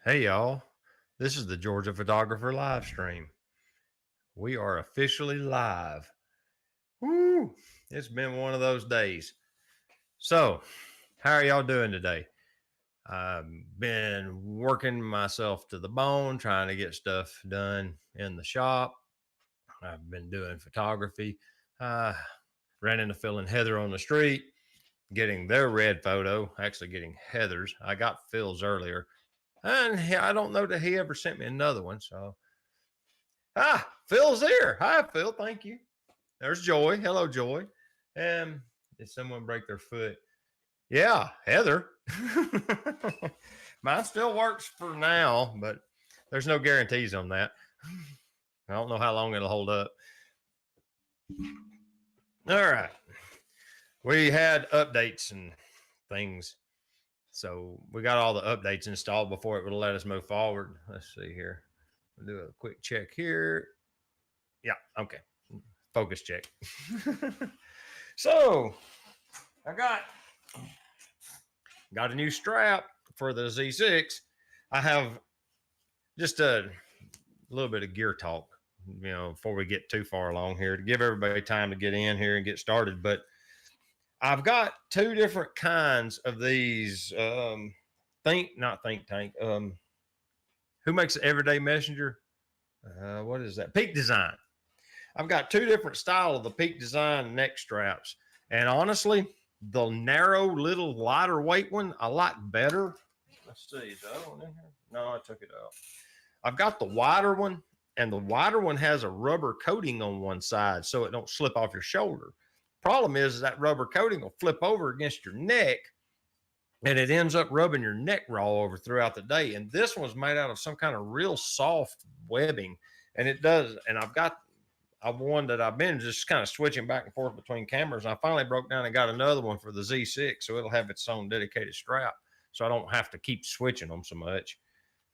Hey y'all, this is the Georgia Photographer live stream. We are officially live. Woo! It's been one of those days. So, how are y'all doing today? I've been working myself to the bone, trying to get stuff done in the shop. I've been doing photography. Uh, Ran into Phil and Heather on the street, getting their red photo, actually getting Heather's. I got Phil's earlier, and I don't know that he ever sent me another one. So, Phil's here. Hi, Phil. Thank you. There's Joy. Hello, Joy. Did someone break their foot? Yeah, Heather. Mine still works for now, but there's no guarantees on that. I don't know how long it'll hold up. All right. We had updates and things. So we got all the updates installed before it would let us move forward. Let's see here. We'll do a quick check here. Yeah, okay. Focus check. So I got a new strap for the Z6. I have just a little bit of gear talk, before we get too far along here to give everybody time to get in here and get started. But I've got two different kinds of these. Not think tank. Who makes the Everyday Messenger? What is that? Peak Design. I've got two different style of the Peak Design neck straps, and honestly, the narrow little lighter weight one I like better. Let's see, is the other one in here? No, I took it out. I've got the wider one, and the wider one has a rubber coating on one side so it don't slip off your shoulder. Problem is that rubber coating will flip over against your neck, and it ends up rubbing your neck raw over throughout the day. And this one's made out of some kind of real soft webbing, and it does. And I've one that I've been just kind of switching back and forth between cameras. I finally broke down and got another one for the Z6, so it'll have its own dedicated strap, so I don't have to keep switching them so much,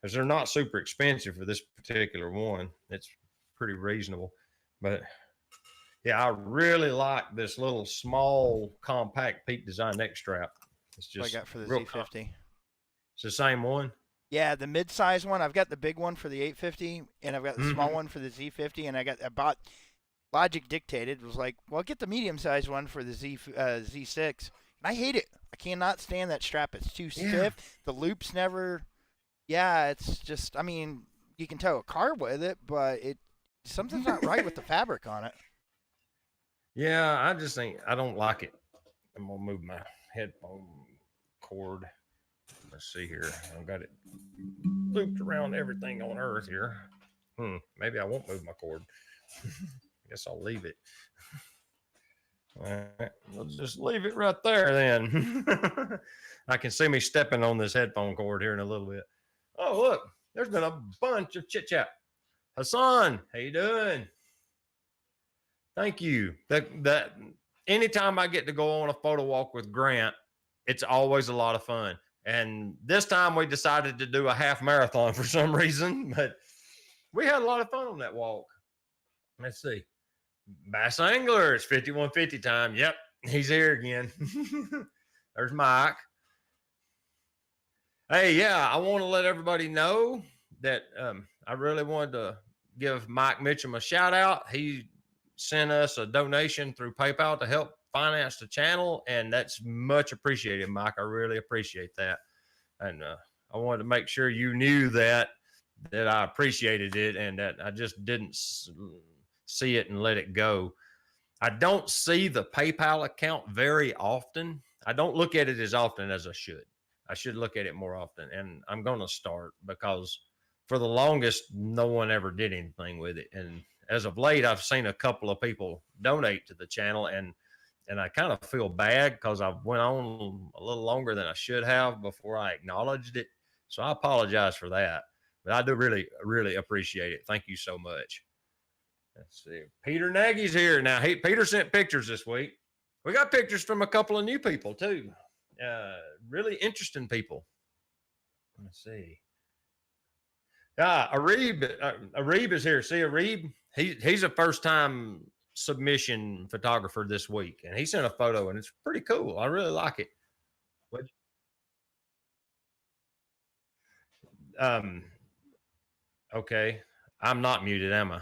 because they're not super expensive for this particular one. It's pretty reasonable. But yeah, I really like this little small compact Peak Design neck strap. It's just I got for the real Z50. It's the same one. Yeah, the mid-size one. I've got the big one for the 850, and I've got the small Mm-hmm. one for the Z50. And I bought Logic dictated was like, well, get the medium-sized one for the Z6. And I hate it. I cannot stand that strap. It's too stiff. Yeah. The loops never. Yeah, it's just. I mean, you can tow a car with it, but something's not right with the fabric on it. Yeah, I just think I don't like it. I'm gonna move my headphone cord. Let's see here. I've got it looped around everything on Earth here. Maybe I won't move my cord. Guess I'll leave it. All right, we'll just leave it right there then. I can see me stepping on this headphone cord here in a little bit. Oh, look, there's been a bunch of chit chat. Hassan, how you doing? Thank you. That anytime I get to go on a photo walk with Grant, it's always a lot of fun. And this time we decided to do a half marathon for some reason, but we had a lot of fun on that walk. Let's see. Bass Angler, it's 5150 time. Yep, he's here again. There's Mike. Hey, yeah, I want to let everybody know that I really wanted to give Mike Mitchum a shout out. He sent us a donation through PayPal to help finance the channel, and that's much appreciated, Mike. I really appreciate that. And I wanted to make sure you knew that I appreciated it and that I just didn't see it and let it go. I don't see the PayPal account very often. I don't look at it as often as I should. I should look at it more often, and I'm going to start, because for the longest, no one ever did anything with it. And as of late, I've seen a couple of people donate to the channel, and I kind of feel bad because I went on a little longer than I should have before I acknowledged it. So I apologize for that, but I do really, really appreciate it. Thank you so much. Let's see. Peter Nagy's here now. Peter sent pictures this week. We got pictures from a couple of new people too. Really interesting people. Let's see. Arib is here. See Arib? He's a first time submission photographer this week, and he sent a photo, and it's pretty cool. I really like it. What? Okay, I'm not muted, am I?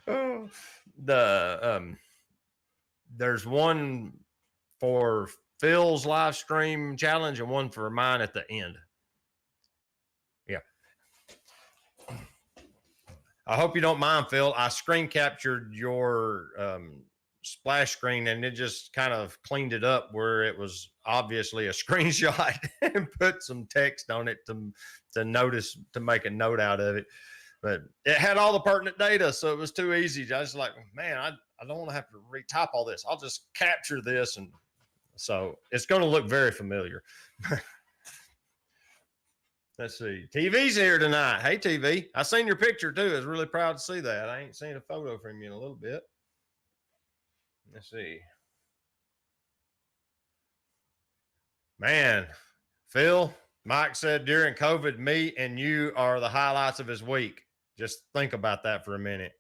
Oh, there's one for Phil's live stream challenge and one for mine at the end. Yeah. I hope you don't mind, Phil. I screen captured your splash screen and it just kind of cleaned it up where it was obviously a screenshot and put some text on it to notice, to make a note out of it. But it had all the pertinent data, so it was too easy. I was like, man, I don't want to have to retype all this. I'll just capture this. And so it's going to look very familiar. Let's see. TV's here tonight. Hey, TV. I seen your picture too. I was really proud to see that. I ain't seen a photo from you in a little bit. Let's see. Man, Phil, Mike said during COVID, me and you are the highlights of his week. Just think about that for a minute.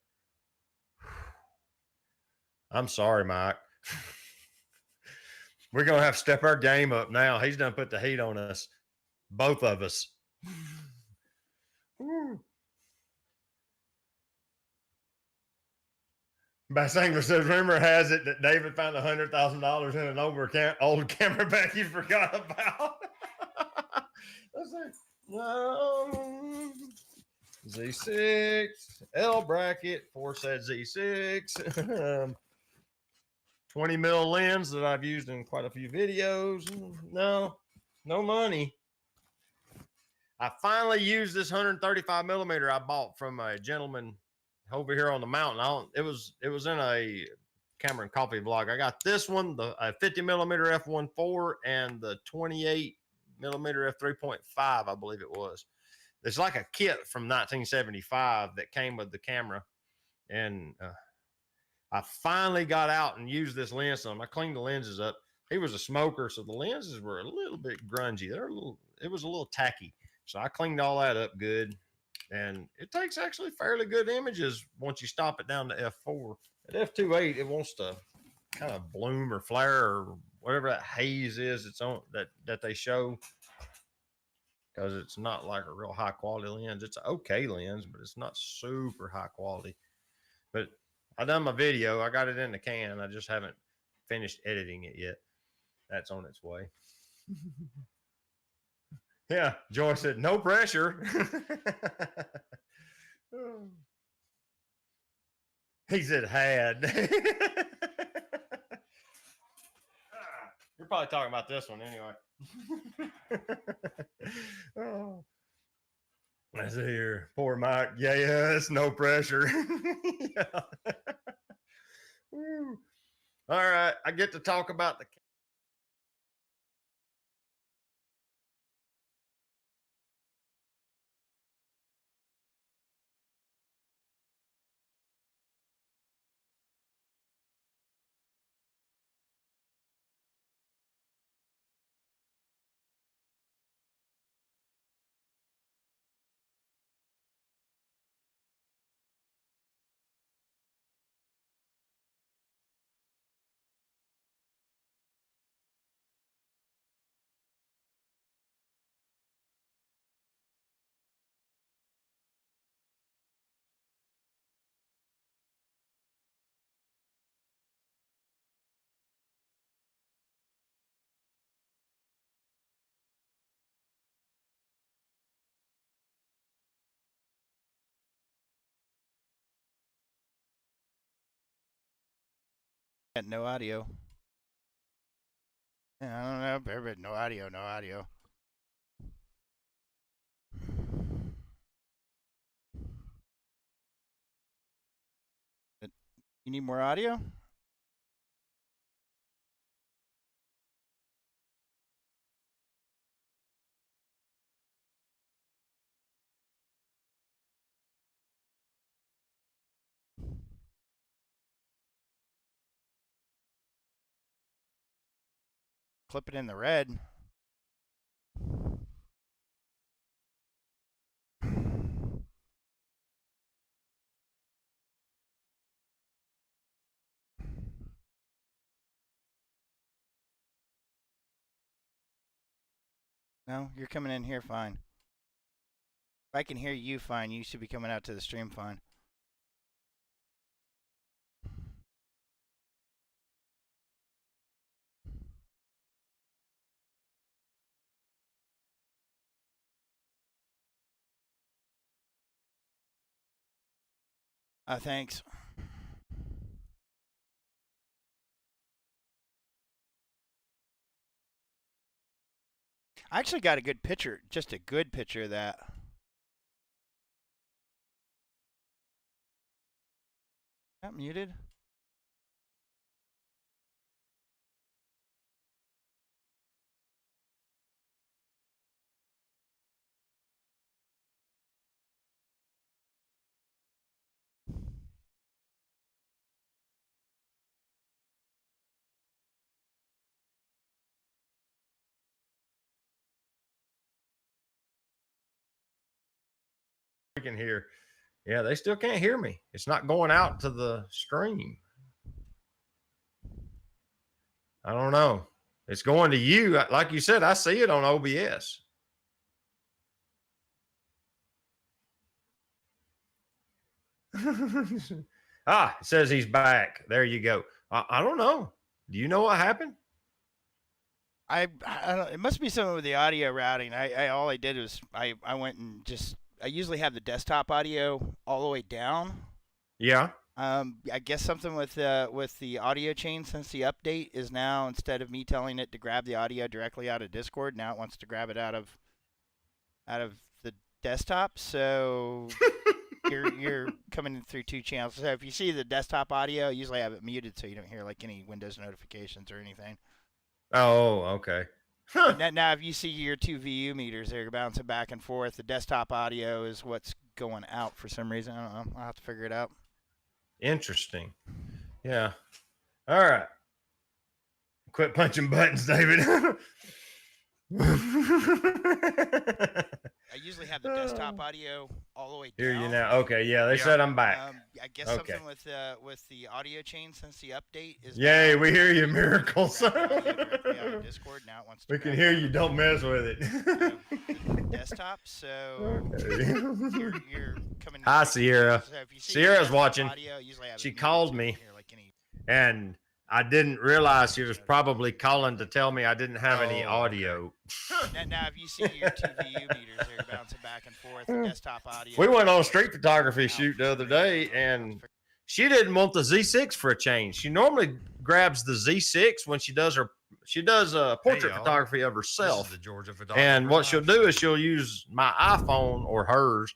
I'm sorry, Mike. We're going to have to step our game up now. He's done put the heat on us, both of us. Bass Angler says, rumor has it that David found $100,000 in an old camera bag he forgot about. Z6, L bracket, 4 set Z6, 20 mil lens that I've used in quite a few videos. No money. I finally used this 135 millimeter I bought from a gentleman over here on the mountain. It was in a Cameron Coffee vlog. I got this one, the 50 millimeter f1.4 and the 28 millimeter f3.5, I believe it was. It's like a kit from 1975 that came with the camera. And I finally got out and used this lens on him. I cleaned the lenses up. He was a smoker, so the lenses were a little bit grungy. It was a little tacky. So I cleaned all that up good. And it takes actually fairly good images once you stop it down to f4. At f2.8, it wants to kind of bloom or flare or whatever that haze is it's on that they show, because it's not like a real high quality lens. It's an okay lens, but it's not super high quality. But I done my video. I got it in the can. I just haven't finished editing it yet. That's on its way. Yeah, Joy said, no pressure. He said, had. You're probably talking about this one anyway. Oh. Let's see here. Poor Mike. Yes, no pressure. Yeah. All right. I get to talk about the Got no audio. Yeah, I don't know. Everybody, no audio, no audio. You need more audio? Clip it in the red. No, you're coming in here fine. If I can hear you fine, you should be coming out to the stream fine. Thanks. I actually got a good picture, just a good picture of that. Not muted. We can hear. Yeah, they still can't hear me. It's not going out to the stream. I don't know. It's going to you. Like you said, I see it on OBS. It says he's back. There you go. I don't know. Do you know what happened? I don't, it must be something with the audio routing. All I did was I went and just I usually have the desktop audio all the way down. Yeah. I guess something with the audio chain since the update is now instead of me telling it to grab the audio directly out of Discord, now it wants to grab it out of the desktop. So you're coming in through two channels. So if you see the desktop audio, usually I have it muted so you don't hear like any Windows notifications or anything. Oh, okay. Huh. Now, if you see your two VU meters, they're bouncing back and forth. The desktop audio is what's going out for some reason. I don't know. I'll have to figure it out. Interesting. Yeah. All right. Quit punching buttons, David. I usually have the desktop audio all the way down. Hear you now. Okay, yeah, they said I'm back. I guess something with the audio chain since the update is. Yay, we hear you, miracles. Discord now it wants to we can hear you. Don't mess with it. Desktop, so okay. you're coming. Hi, Sierra. So if you see Sierra's watching. Audio, she called me, and I didn't realize she was probably calling to tell me I didn't have any audio. Now, if you see your two VU meters, they're bouncing back and forth. The desktop audio. We went on a street photography shoot the other day, and she didn't want the Z6 for a change. She normally grabs the Z6 when she does portrait photography of herself. The Georgia and what she'll do is she'll use my iPhone or hers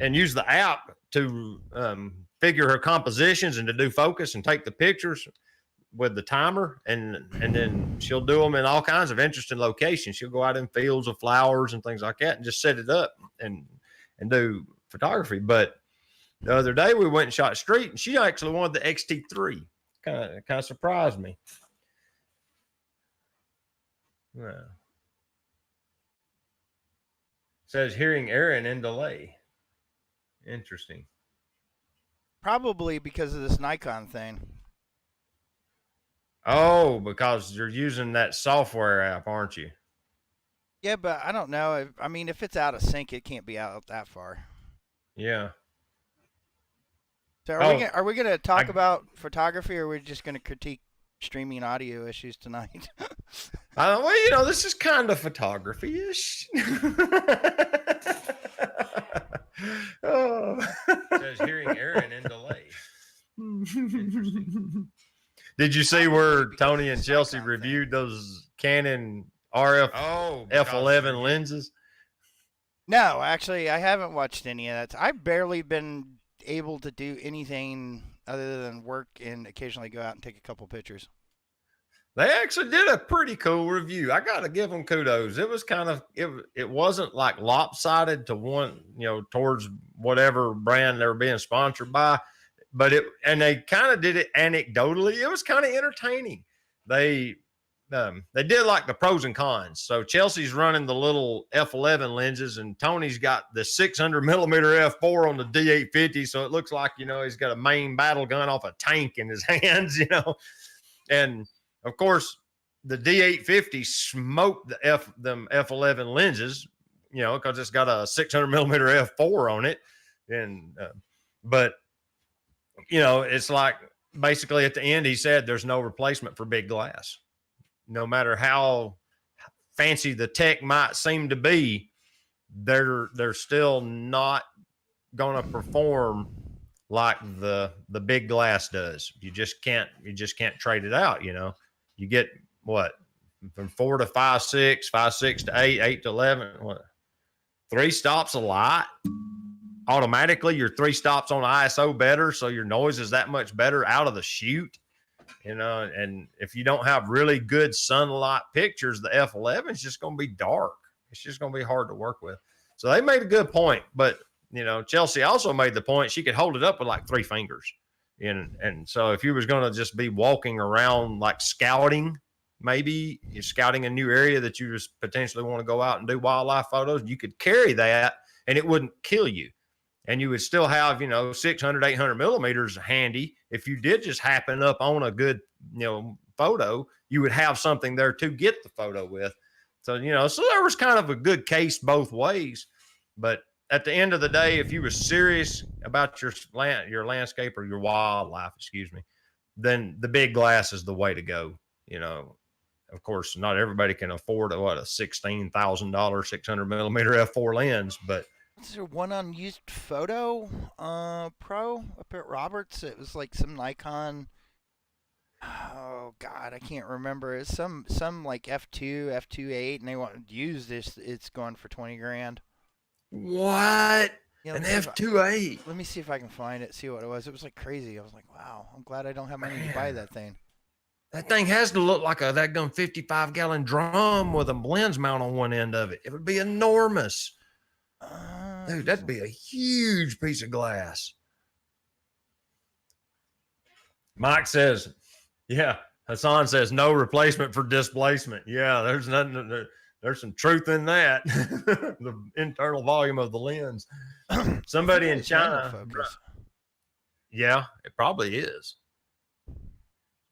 and use the app to figure her compositions and to do focus and take the pictures with the timer, and then she'll do them in all kinds of interesting locations. She'll go out in fields of flowers and things like that and just set it up and do photography. But the other day we went and shot street, and she actually wanted the XT3. Kind of surprised me. Yeah. Says hearing Aaron in delay. Interesting. Probably because of this Nikon thing. Oh, because you're using that software app, aren't you? Yeah, but I don't know. I mean, if it's out of sync, it can't be out that far. Yeah. So are we gonna talk about photography, or are we just gonna critique streaming audio issues tonight? Well, this is kind of photography-ish. Oh. Says hearing Aaron in delay. Did you see where Tony and Chelsea reviewed those Canon RF F11 lenses? No, actually, I haven't watched any of that. I've barely been able to do anything other than work and occasionally go out and take a couple pictures. They actually did a pretty cool review. I got to give them kudos. It was it wasn't like lopsided to one, towards whatever brand they were being sponsored by. But they kind of did it anecdotally. It was kind of entertaining. They did like the pros and cons. So Chelsea's running the little F11 lenses, and Tony's got the 600 millimeter F4 on the D850. So it looks like, he's got a main battle gun off a tank in his hands, And of course, the D850 smoked them f11 lenses, because it's got a 600 millimeter f4 on it, and but it's like basically at the end he said there's no replacement for big glass, no matter how fancy the tech might seem to be. They're still not going to perform like the big glass does. You just can't trade it out. You get what, from 4 to 5 6, 5 6 to 8, 8 to 11, what, 3 stops a lot. Automatically your 3 stops on ISO better, so your noise is that much better out of the chute. And if you don't have really good sunlight pictures, the F11 is just going to be dark. It's just going to be hard to work with. So they made a good point, but Chelsea also made the point she could hold it up with like 3 fingers. And so if you was going to just be walking around like scouting, maybe you're scouting a new area that you just potentially want to go out and do wildlife photos, you could carry that and it wouldn't kill you. And you would still have, 600, 800 millimeters handy. If you did just happen up on a good, photo, you would have something there to get the photo with. So, so there was kind of a good case both ways. But at the end of the day, if you were serious about your landscape or your wildlife, then the big glass is the way to go. Of course, not everybody can afford a $16,000 600 millimeter f4 lens, but is there one unused photo pro up at Roberts? It was like some Nikon. Oh God, I can't remember. It's some like f2, f2.8, and they want to use this. It's going for 20 grand. What? An f2.8? Let me see if I can find it. See what it was. It was like crazy. I was like, wow. I'm glad I don't have money to buy that thing. That thing has to look like that 55-gallon drum with a lens mount on one end of it. It would be enormous. Dude, that'd be a huge piece of glass. Mike says, yeah. Hassan says no replacement for displacement. Yeah, there's nothing. There's some truth in that. The internal volume of the lens. Somebody in China. Yeah, it probably is.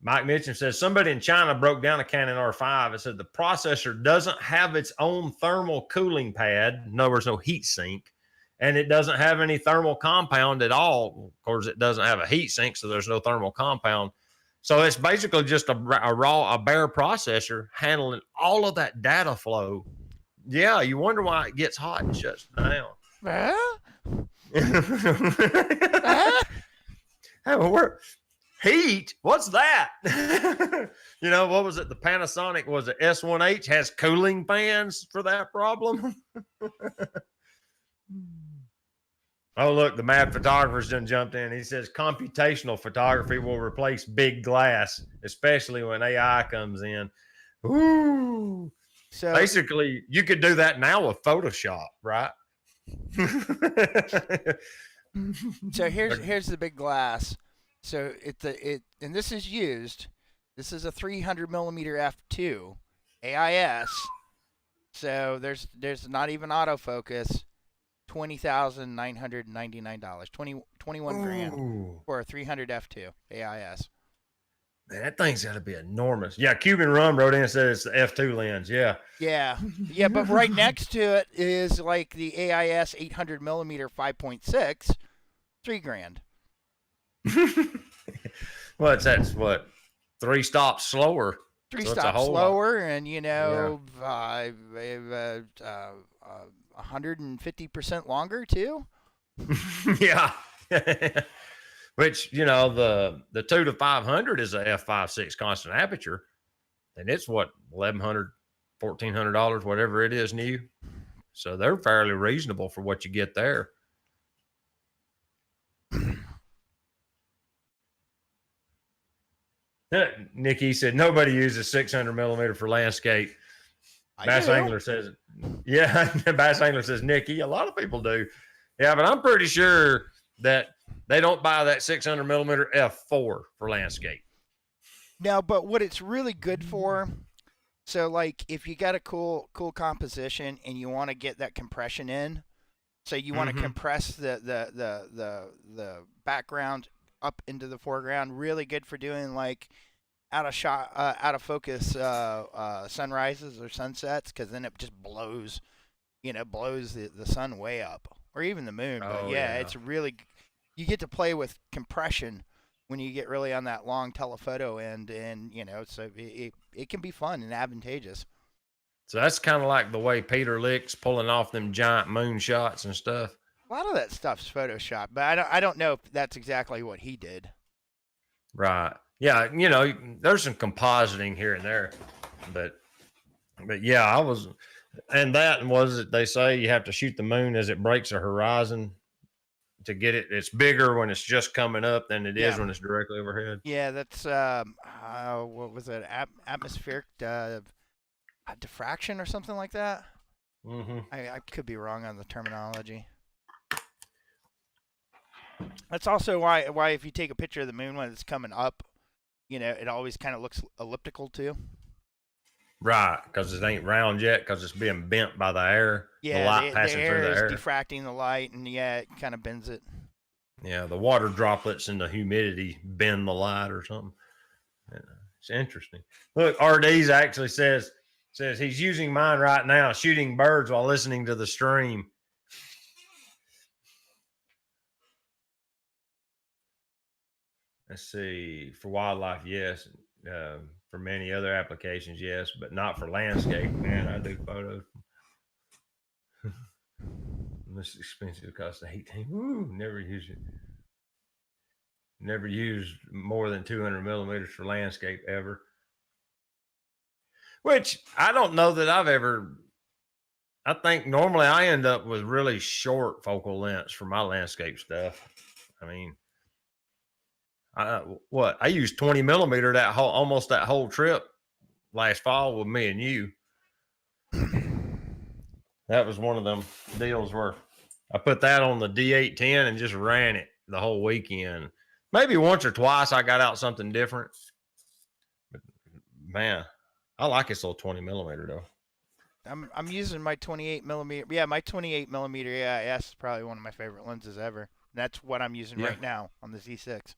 Mike Mitchum says somebody in China broke down a Canon R5 and said the processor doesn't have its own thermal cooling pad. In other words, no heat sink. And it doesn't have any thermal compound at all. Of course, it doesn't have a heat sink, so there's no thermal compound. So it's basically just a bare processor handling all of that data flow. Yeah, you wonder why it gets hot and shuts down. Heat? What's that? What was it? The Panasonic, was it S1H, has cooling fans for that problem? Oh, look, the mad photographer's done jumped in. He says computational photography will replace big glass, especially when AI comes in. Ooh. So basically, you could do that now with Photoshop, right? So here's the big glass. So and this is used. This is a 300 millimeter f2 AIS. So there's not even autofocus. $20,999. 21 grand for a 300 f2 AIS. Man, that thing's got to be enormous. Yeah, Cuban Rum wrote in and said it's the f2 lens. Yeah. Yeah, but right next to it is like the AIS 800 millimeter 5.6, 3 grand. Well, that's what, 3 stops slower. 3 stops slower, and 150% longer too. Yeah. Which, the 2 to 500 is a f5.6 constant aperture, and it's what, $1,100, $1,400, whatever it is new. So they're fairly reasonable for what you get there. Nikki said nobody uses 600 millimeter for landscape. Bass Angler says, yeah. Bass Angler says, Nikki, a lot of people do. Yeah, but I'm pretty sure that they don't buy that 600 millimeter f4 for landscape. No, but what it's really good for, so like if you got a cool composition and you want to get that compression in, so you want to compress the background up into the foreground, really good for doing like out of shot, out of focus sunrises or sunsets, because then it just blows, blows the sun way up, or even the moon. But Oh yeah, yeah. it's really, you get to play with compression when you get really on that long telephoto end, and so it can be fun and advantageous. So that's kind of like the way Peter Lick's pulling off them giant moon shots and stuff. A lot of that stuff's Photoshop, but I don't know if that's exactly what he did. Right. Yeah, there's some compositing here and there. But yeah, and that was it. They say you have to shoot the moon as it breaks the horizon to get it. It's bigger when it's just coming up than it is Yeah. when it's directly overhead. Yeah, that's what was it? Atmospheric diffraction or something like that. Mm-hmm. I could be wrong on the terminology. That's also why if you take a picture of the moon when it's coming up, it always kind of looks elliptical too. Right, because it ain't round yet, because it's being bent by the air. Yeah, the light passing the air through the air. is diffracting the light, and yeah, it kind of bends it. Yeah, the water droplets and the humidity bend the light or something. Yeah, it's interesting. Look, RD's actually says he's using mine right now, shooting birds while listening to the stream. Let's see. For wildlife, yes. For many other applications, yes, but not for landscape. Man, I do photos. This expensive, cost 18. Woo, never use it. Never used more than 200 millimeters for landscape ever. Which I don't know that I've ever. I think normally I end up with really short focal lengths for my landscape stuff. I mean, I used 20 millimeter almost that whole trip last fall with me and you. That was one of them deals where I put that on the D810 and just ran it the whole weekend. Maybe once or twice I got out something different. But man, I like this little 20 millimeter though. I'm using my 28 millimeter. Yeah, my 28 millimeter AIS is probably one of my favorite lenses ever. That's what I'm using right now on the Z6.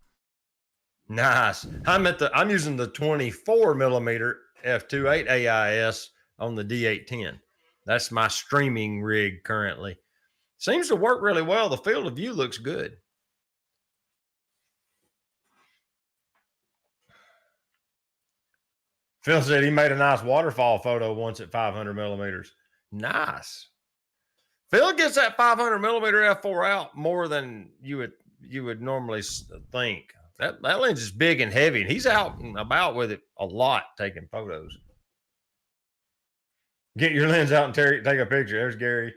Nice. I'm using the 24 millimeter f2.8 AIS on the D810. That's my streaming rig currently. Seems to work really well. The field of view looks good. Phil said he made a nice waterfall photo once at 500 millimeters. Nice. Phil gets that 500 millimeter f4 out more than you would normally think. That lens is big and heavy, and he's out and about with it a lot taking photos. Get your lens out and take a picture. There's Gary.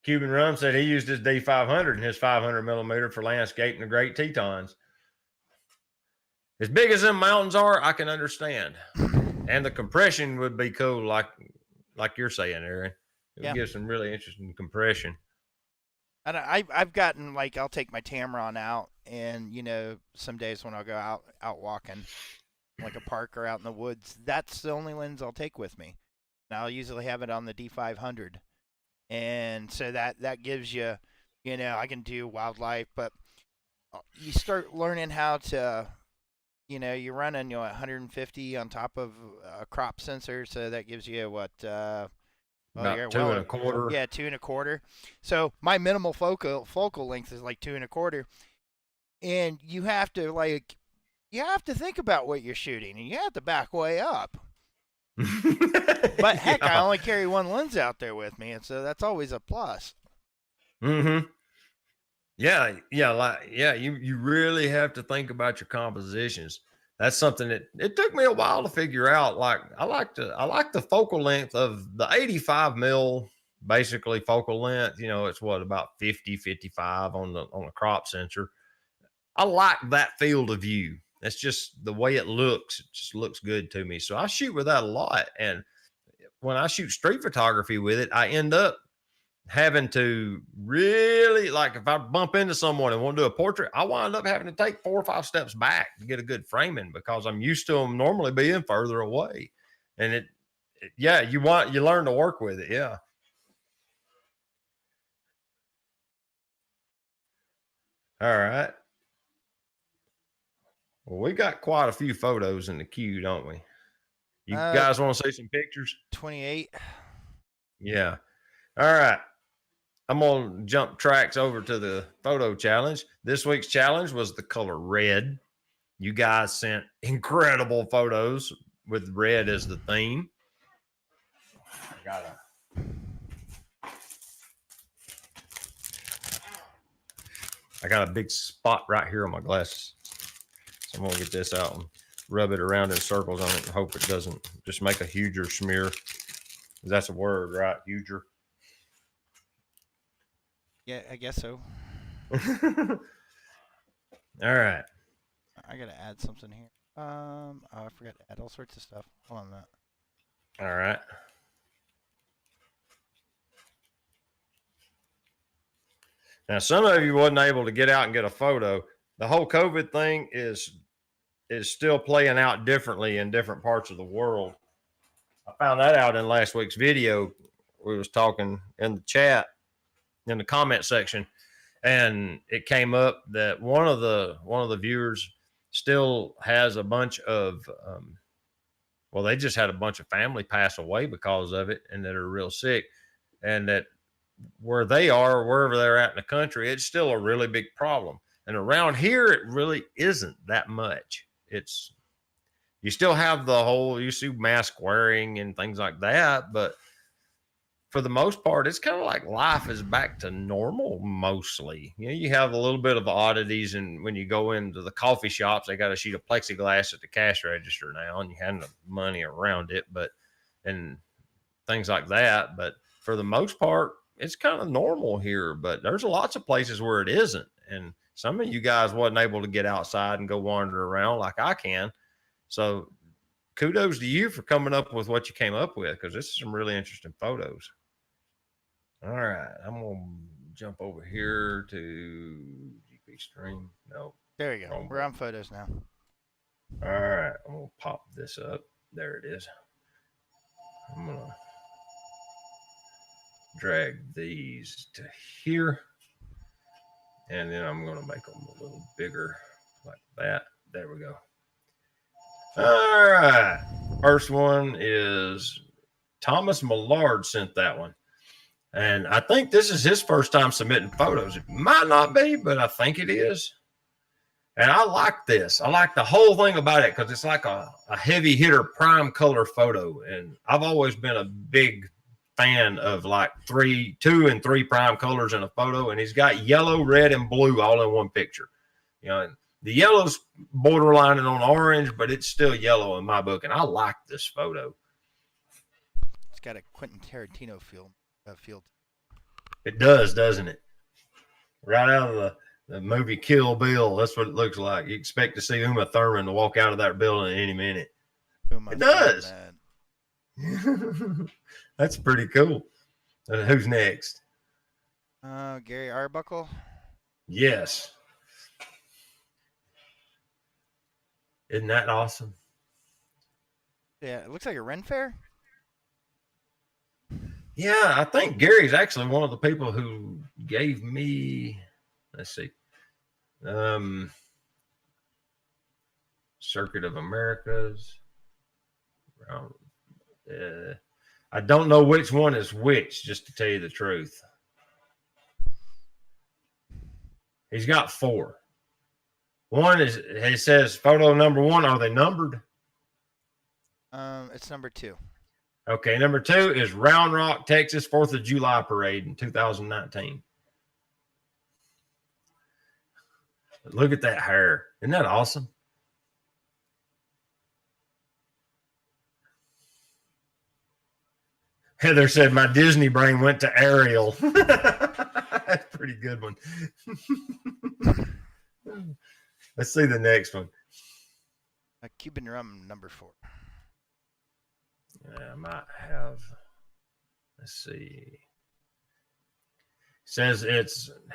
Cuban Rum said he used his D500 and his 500 millimeter for landscaping the Great Tetons. As big as them mountains are, I can understand. And the compression would be cool, like you're saying, Aaron. It would give some really interesting compression. And I've gotten, like, I'll take my Tamron out, and some days when I'll go out walking, like a park or out in the woods, that's the only lens I'll take with me. And I'll usually have it on the D500, and so that gives you, I can do wildlife, but you start learning how to, you're running 150 on top of a crop sensor, so that gives you what. About 2.25. Yeah, 2.25. So my minimal focal length is like 2.25, and you have to think about what you're shooting, and you have to back way up. But heck, I only carry one lens out there with me, and so that's always a plus. Mm-hmm. Yeah. You really have to think about your compositions. That's something that it took me a while to figure out. Like I like the focal length of the 85 mil, basically focal length. It's about 50, 55 on a crop sensor. I like that field of view. That's just the way it looks. It just looks good to me. So I shoot with that a lot. And when I shoot street photography with it, I end up having to really, like, if I bump into someone and want to do a portrait, I wind up having to take 4 or 5 steps back to get a good framing because I'm used to them normally being further away. And you learn to work with it. Yeah. All right. Well, we got quite a few photos in the queue, don't we? You Uh, guys want to see some pictures? 28. Yeah. All right. I'm going to jump tracks over to the photo challenge. This week's challenge was the color red. You guys sent incredible photos with red as the theme. I got a big spot right here on my glasses. So I'm going to get this out and rub it around in circles on it and hope it doesn't just make a huger smear. That's a word, right? Huger. Yeah, I guess so. All right. I gotta add something here. Oh, I forgot to add all sorts of stuff. Hold on a minute. All right. Now, some of you wasn't able to get out and get a photo. The whole COVID thing is still playing out differently in different parts of the world. I found that out in last week's video. We was talking in the chat, in the comment section, and it came up that one of the viewers still has a bunch of well, they just had a bunch of family pass away because of it and that are real sick, and that where they are, wherever they're at in the country, it's still a really big problem. And around here, it really isn't that much. It's, you still have the whole, you see mask wearing and things like that, but for the most part, it's kind of like life is back to normal mostly. You know, you have a little bit of oddities, and when you go into the coffee shops, they got a sheet of plexiglass at the cash register now, and you hand the money around it, but and things like that. But for the most part, it's kind of normal here. But there's lots of places where it isn't, and some of you guys wasn't able to get outside and go wander around like I can. So kudos to you for coming up with what you came up with, because this is some really interesting photos. All right, I'm gonna jump over here to GP stream. No, there we go. We're on photos now. All right, I'm gonna pop this up. There it is. I'm gonna drag these to here, and then I'm gonna make them a little bigger like that. There we go. All right, first one is Thomas Millard sent that one. And I think this is his first time submitting photos. It might not be, but I think it is. And I like this. I like the whole thing about it because it's like a heavy hitter prime color photo. And I've always been a big fan of like 2 and 3 prime colors in a photo. And he's got yellow, red, and blue all in one picture. You know, and the yellow's borderlining on orange, but it's still yellow in my book. And I like this photo. It's got a Quentin Tarantino field. It does, doesn't it? Right out of the movie Kill Bill. That's what it looks like. You expect to see Uma Thurman to walk out of that building any minute. It does. That's pretty cool. Who's next? Gary Arbuckle. Yes. Isn't that awesome? Yeah, it looks like a Ren Fair. Yeah, I think Gary's actually one of the people who gave me, let's see, Circuit of Americas. I don't know which one is which, just to tell you the truth. He's got 4. One is, it says photo number 1. Are they numbered? It's number 2. Okay, number 2 is Round Rock, Texas, 4th of July parade in 2019. Look at that hair. Isn't that awesome? Heather said, my Disney brain went to Ariel. That's a pretty good one. Let's see the next one. Cuban rum, number 4. I might have, let's see. Says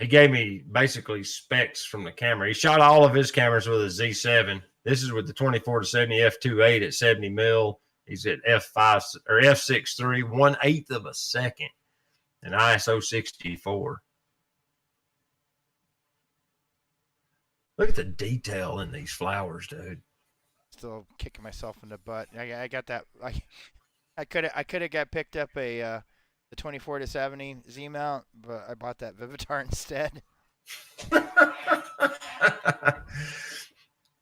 he gave me basically specs from the camera. He shot all of his cameras with a Z7. This is with the 24-70 f2.8 at 70 mil. He's at f5 or f6.3, 1/8 of a second, and ISO 64. Look at the detail in these flowers, dude. Still kicking myself in the butt. I got that. I could have got picked up the 24 to 70 Z mount, but I bought that Vivitar instead.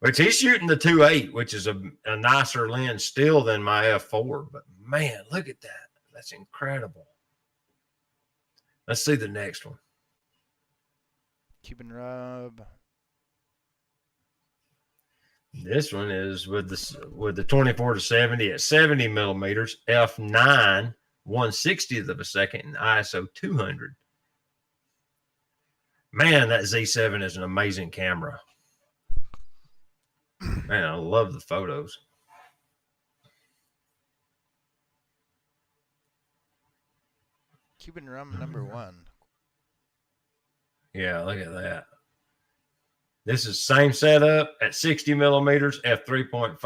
Which he's shooting the 2.8, which is a nicer lens still than my f4. But man, look at that. That's incredible. Let's see the next one. Cuban rub. This one is with the 24 to 70 at 70 millimeters, f9, 1/60th of a second, and ISO 200. Man, that Z7 is an amazing camera. Man, I love the photos. Cuban rum #1. Yeah, look at that. This is same setup at 60 millimeters, f3.5,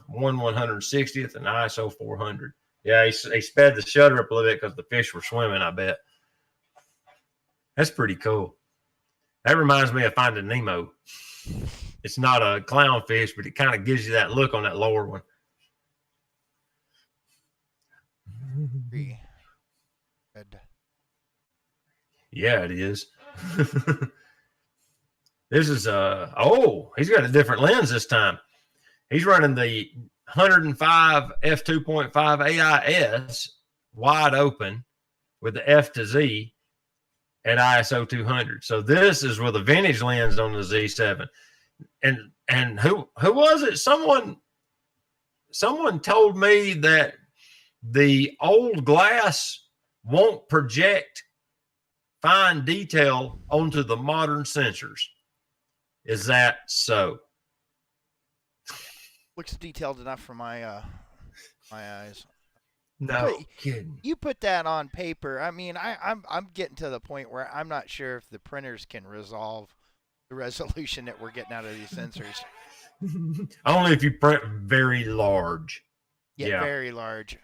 1/160th, and ISO 400. Yeah, he sped the shutter up a little bit because the fish were swimming, I bet. That's pretty cool. That reminds me of Finding Nemo. It's not a clownfish, but it kind of gives you that look on that lower one. Red. Yeah, it is. This is he's got a different lens this time. He's running the 105 f2.5 AIS wide open with the F to Z at ISO 200. So this is with a vintage lens on the Z7. And who was it? Someone told me that the old glass won't project fine detail onto the modern sensors. Is that so? Looks detailed enough for my eyes. No kidding. You put that on paper. I mean, I'm getting to the point where I'm not sure if the printers can resolve the resolution that we're getting out of these sensors. Only if you print very large. Yeah, very large.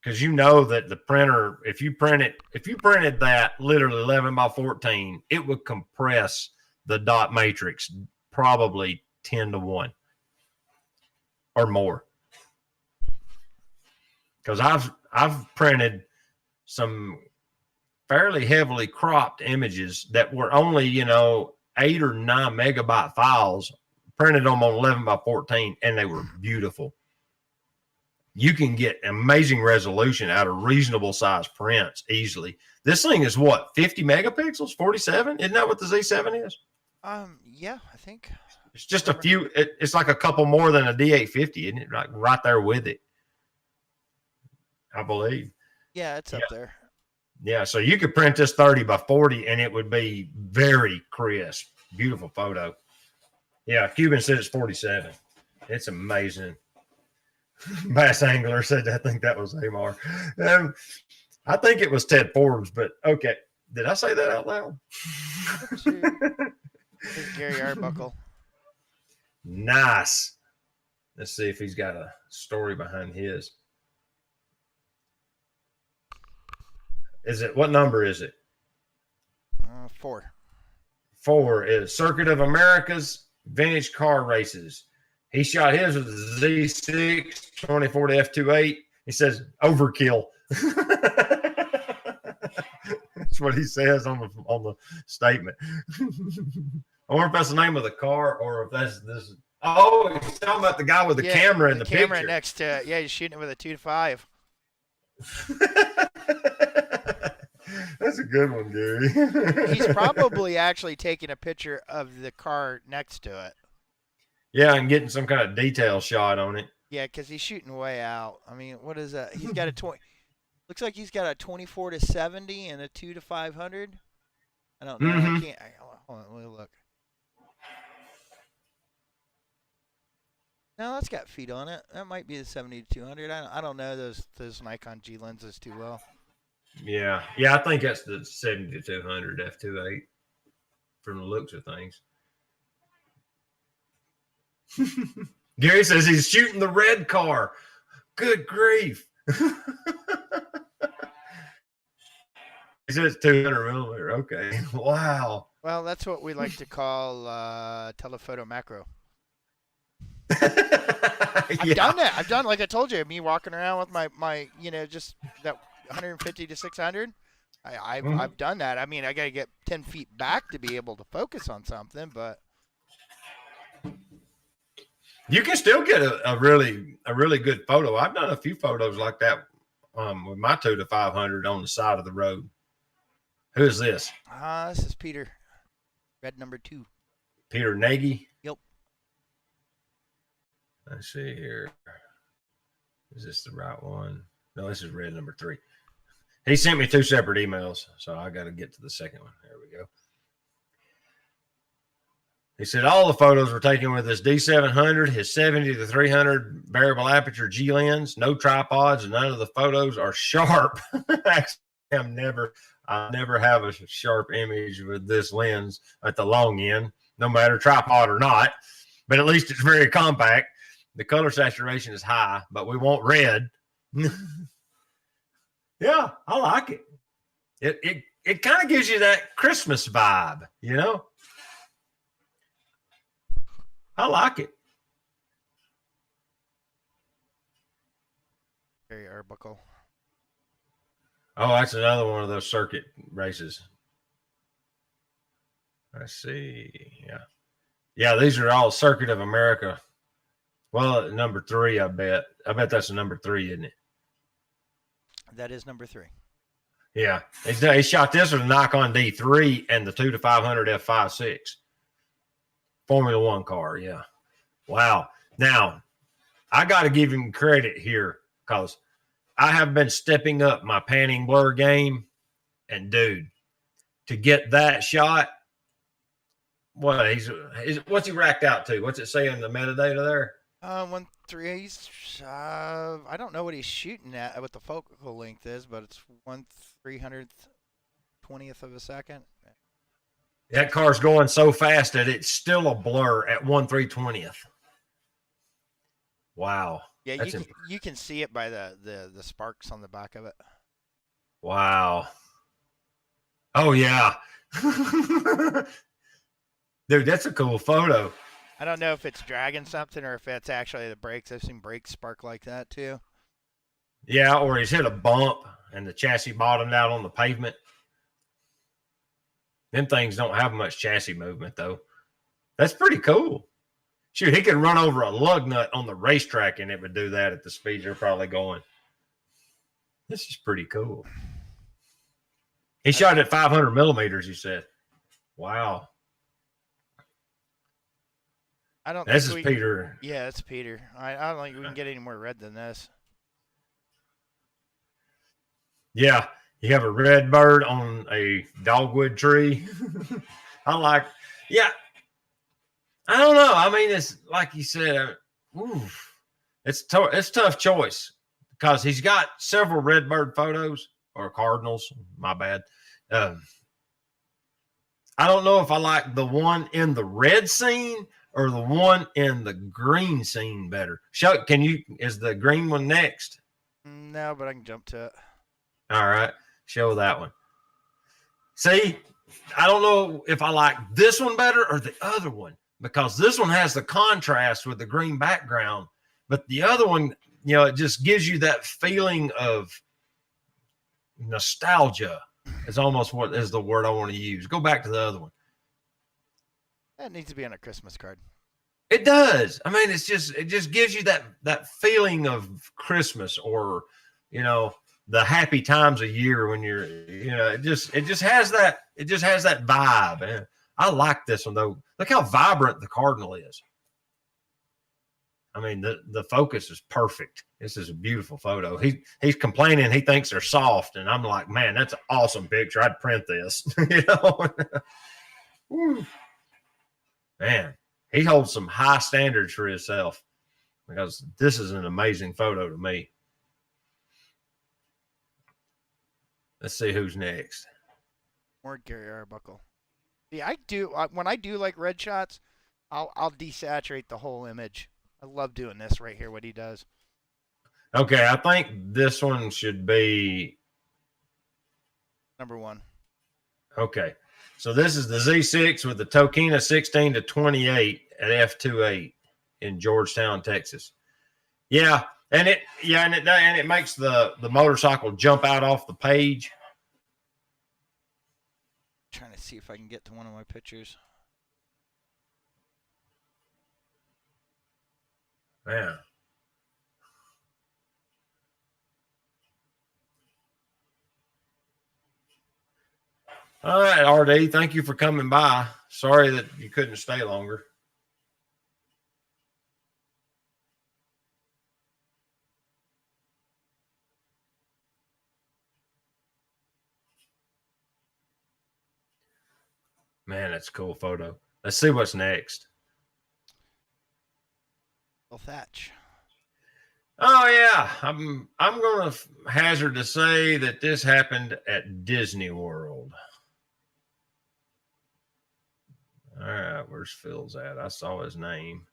Because you know that the printer, if you printed that literally 11 by 14, it would compress the dot matrix probably 10 to 1 or more. Because I've printed some fairly heavily cropped images that were only 8 or 9 megabyte files, printed them on 11 by 14, and they were beautiful. You can get amazing resolution out of reasonable size prints easily. This thing is what, 50 megapixels, 47? Isn't that what the Z7 is? Yeah, I think it's just a few. It's like a couple more than a D850, isn't it? Like right there with it, I believe. Yeah, it's up there. Yeah, so you could print this 30 by 40 and it would be very crisp. Beautiful photo. Yeah, Cuban said it's 47. It's amazing. Bass Angler said, I think that was Amar. I think it was Ted Forbes, but okay. Did I say that out loud? It's Gary Arbuckle. Nice. Let's see if he's got a story behind his. What number is it? 4. 4 is Circuit of America's Vintage Car Races. He shot his with the Z6 24 to f2.8. He says overkill. That's what he says on the statement. I wonder if that's the name of the car or if that's this. Oh, he's talking about the guy with the camera in the camera picture. Next to he's shooting it with a 2 to 5. That's a good one, Gary. He's probably actually taking a picture of the car next to it. Yeah, and getting some kind of detail shot on it. Yeah, because he's shooting way out. I mean, what is that? He's got a 20. Looks like he's got a 24 to 70 and a 2 to 500. I don't know. Mm-hmm. I can't. Hold on, let me look. No, that's got feet on it. That might be the 70 to 200. I don't know those Nikon G lenses too well. Yeah, I think that's the 70 to 200 f2.8 from the looks of things. Gary says he's shooting the red car. Good grief. says 200 millimeter. Okay. Wow. Well, that's what we like to call telephoto macro. I've done that. I've done, like I told you, me walking around with my just that 150 to 600. I've done that. I mean, I got to get 10 feet back to be able to focus on something, but you can still get a really good photo. I've done a few photos like that with my 2 to 500 on the side of the road. Who is this? This is Peter. Red number 2. Peter Nagy? Yep. Let's see here. Is this the right one? No, this is red number 3. He sent me 2 separate emails, so I got to get to the second one. There we go. He said all the photos were taken with his D700, his 70 to 300 variable aperture G lens, no tripods, and none of the photos are sharp. I never have a sharp image with this lens at the long end, no matter tripod or not. But at least it's very compact. The color saturation is high, but we want red. Yeah, I like it. It kind of gives you that Christmas vibe, you know? I like it. Very Arbuckle. Oh, that's another one of those circuit races. Let's see. Yeah, these are all Circuit of America. Well, number 3, I bet. I bet that's a number 3, isn't it? That is number 3. Yeah. He shot this with a Nikon D3 and the 2 to 500 f5.6. Formula One car, yeah. Wow. Now, I got to give him credit here because I have been stepping up my panning blur game. And, dude, to get that shot, what's he racked out to? What's it say in the metadata there? 1/3. I don't know what he's shooting at, what the focal length is, but it's 1/320th of a second. That car's going so fast that it's still a blur at 1/320th. Wow. Yeah, you can see it by the sparks on the back of it. Wow. Oh yeah. Dude, that's a cool photo. I don't know if it's dragging something or if it's actually the brakes. I've seen brakes spark like that too. Yeah, or he's hit a bump and the chassis bottomed out on the pavement. Them things don't have much chassis movement, though. That's pretty cool. Shoot, he could run over a lug nut on the racetrack and it would do that at the speed they're probably going. This is pretty cool. He shot at 500 millimeters, you said. Wow. This is Peter. Yeah, it's Peter. I don't think we can get any more red than this. Yeah. You have a red bird on a dogwood tree. I don't know. I mean, it's like you said, it's tough choice because he's got several red bird photos or cardinals. My bad. I don't know if I like the one in the red scene or the one in the green scene better. Is the green one next? No, but I can jump to it. All right. Show that one. See, I don't know if I like this one better or the other one because this one has the contrast with the green background, but the other one, it just gives you that feeling of nostalgia. Is almost what is the word I want to use. Go back to the other one. That needs to be on a Christmas card. It does. I mean, it just gives you that feeling of Christmas or, the happy times of year when you're, it just has that vibe. And I like this one though. Look how vibrant the cardinal is. I mean, the focus is perfect. This is a beautiful photo. He's complaining. He thinks they're soft. And I'm like, man, that's an awesome picture. I'd print this, Man, he holds some high standards for himself because this is an amazing photo to me. Let's see who's next. More Gary Arbuckle. See, I do when I do like red shots, I'll desaturate the whole image. I love doing this right here. What he does. Okay, I think this one should be Number 1. Okay. So this is the Z6 with the Tokina 16-28 at f2.8 in Georgetown, Texas. Yeah, and it makes the motorcycle jump out off the page. Trying to see if I can get to one of my pictures. Yeah. All right, RD, thank you for coming by. Sorry that you couldn't stay longer. Man, that's a cool photo. Let's see what's next. Well, Thatch. Oh yeah, I'm gonna hazard to say that this happened at Disney World. All right, where's Phil's at? I saw his name.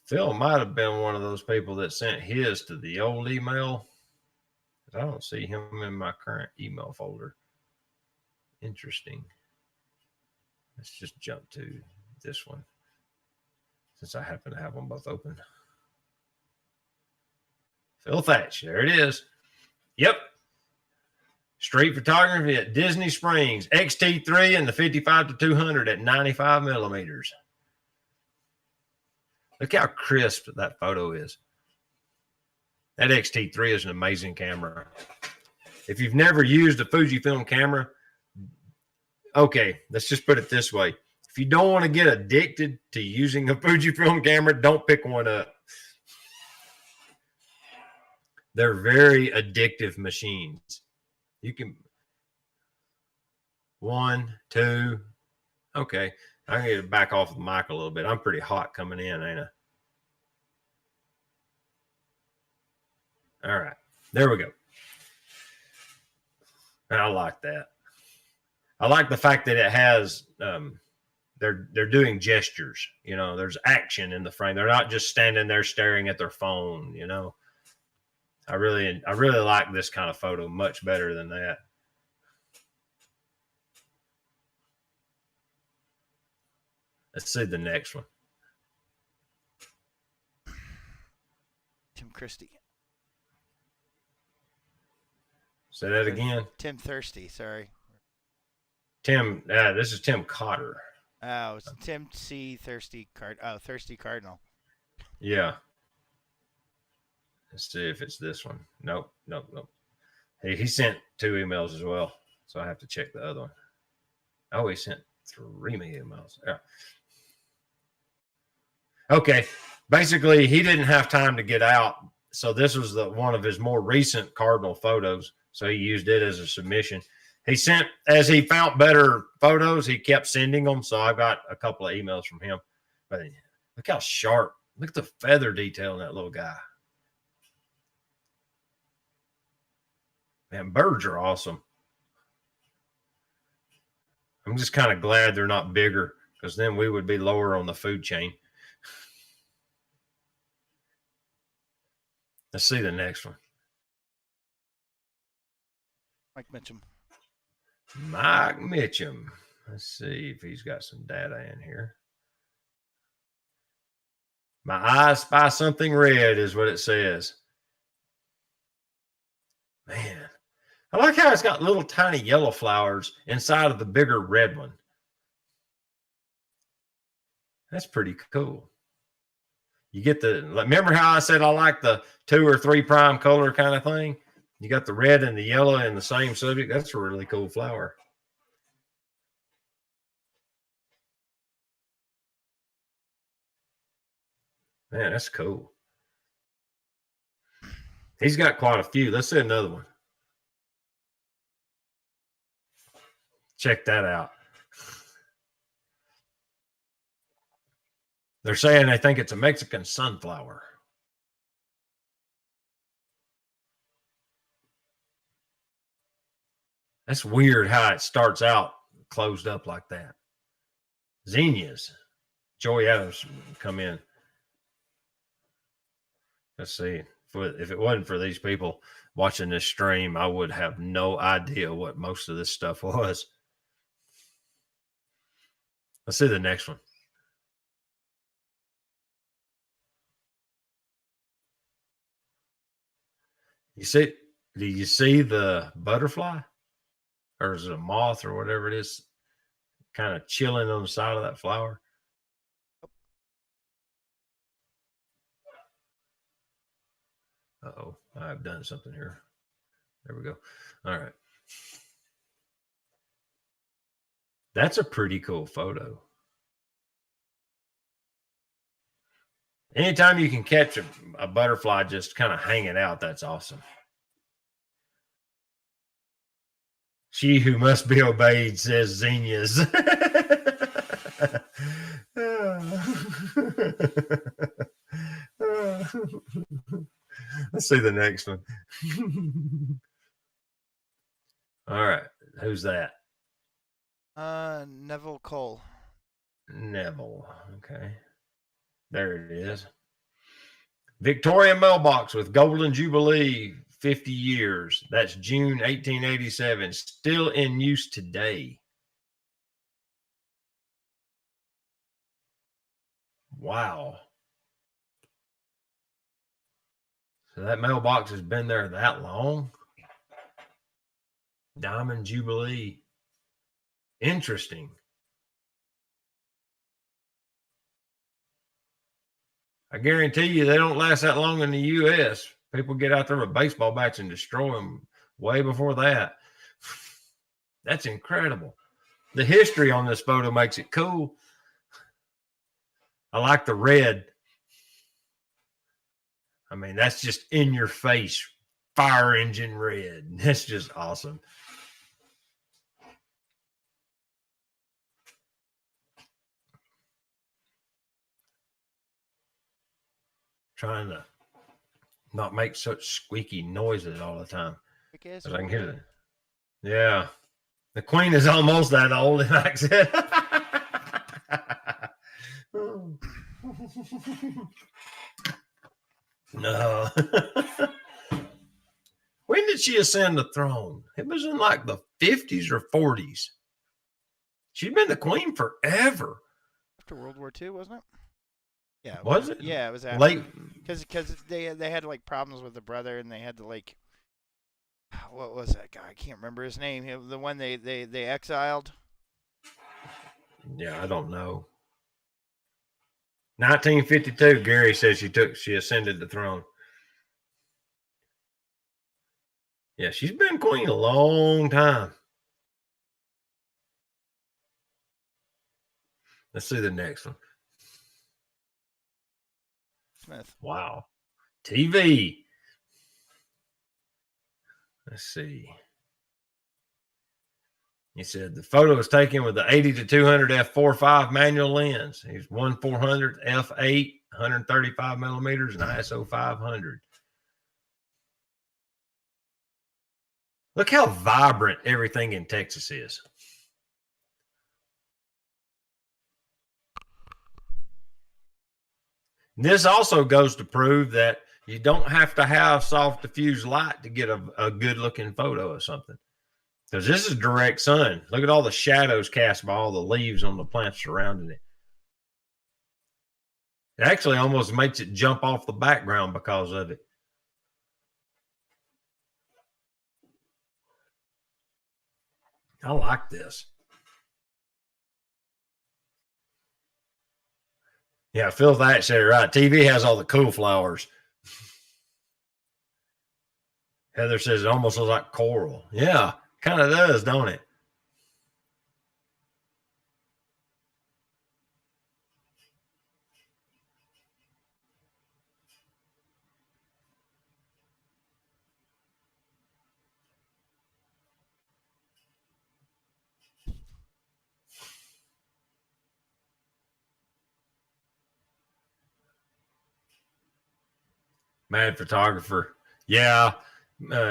Phil might have been one of those people that sent his to the old email. I don't see him in my current email folder. Interesting. Let's just jump to this one, since I happen to have them both open. Phil Thatch, there it is. Yep. Street photography at Disney Springs, XT3 and the 55-200 at 95 millimeters. Look how crisp that photo is. That XT3 is an amazing camera. If you've never used a Fujifilm camera, okay, let's just put it this way. If you don't want to get addicted to using a Fujifilm camera, don't pick one up. They're very addictive machines. You can 1, 2. Okay. I need to back off the mic a little bit. I'm pretty hot coming in, ain't I? All right. There we go. And I like that. I like the fact that it has they're doing gestures, you know, there's action in the frame. They're not just standing there staring at their phone, you know. I really like this kind of photo much better than that. Let's see the next one. Tim Christie. Say that again. Tim Thirsty, sorry. Tim, this is Tim Cotter. Oh, it's Tim C. Thirsty Thirsty Cardinal. Yeah. Let's see if it's this one. Nope. He sent 2 emails as well, so I have to check the other one. Oh, he sent 3 emails. Yeah. Okay. Basically, he didn't have time to get out, so this was one of his more recent Cardinal photos, so he used it as a submission. He sent, as he found better photos, he kept sending them, so I got a couple of emails from him. But look how sharp. Look at the feather detail in that little guy. Man, birds are awesome. I'm just kind of glad they're not bigger, because then we would be lower on the food chain. Let's see the next one. Mike Mitchum. Mike Mitchum. Let's see if he's got some data in here. My eyes spy something red is what it says. Man, I like how it's got little tiny yellow flowers inside of the bigger red one. That's pretty cool. You get remember how I said I like the 2 or 3 prime color kind of thing? You got the red and the yellow in the same subject. That's a really cool flower. Man, that's cool. He's got quite a few. Let's see another one. Check that out. They're saying they think it's a Mexican sunflower. That's weird how it starts out closed up like that. Zinnias. Joey Adams come in. Let's see. if it wasn't for these people watching this stream, I would have no idea what most of this stuff was. Let's see the next one. Do you see the butterfly? Or is it a moth or whatever it is? Kind of chilling on the side of that flower. Uh-oh, I've done something here. There we go. All right. That's a pretty cool photo. Anytime you can catch a butterfly just kind of hanging out, that's awesome. She who must be obeyed, says Xenia's. Let's see the next one. All right. Who's that? Neville Cole. Neville. Okay. There it is. Victorian mailbox with Golden Jubilee, 50 years. That's June 1887. Still in use today. Wow. So that mailbox has been there that long? Diamond Jubilee. Interesting. I guarantee you they don't last that long in the U.S. People get out there with baseball bats and destroy them way before that. That's incredible. The history on this photo makes it cool. I like the red. I mean, that's just in your face, fire engine red. That's just awesome. Trying to not make such squeaky noises all the time. Because I can hear it. Yeah. The Queen is almost that old, and like I said. No. When did she ascend the throne? It was in like the 50s or 40s. She'd been the queen forever. After World War II, wasn't it? Yeah. Was it? Yeah, it was after. Late. Because they had like problems with the brother, and they had to like, what was that guy? I can't remember his name. The one they exiled. Yeah, I don't know. 1952, Gary says she ascended the throne. Yeah, she's been queen a long time. Let's see the next one. Smith. Wow. TV. Let's see. He said the photo was taken with the 80 to 200 f4.5 manual lens. He's 1/400 f8, 135 millimeters, and ISO 500. Look how vibrant everything in Texas is. This also goes to prove that you don't have to have soft diffuse light to get a good looking photo of something. Because this is direct sun. Look at all the shadows cast by all the leaves on the plants surrounding it. It actually almost makes it jump off the background because of it. I like this. Yeah, Phil Thatch said it right. TV has all the cool flowers. Heather says it almost looks like coral. Yeah, kind of does, don't it? Mad photographer. Yeah.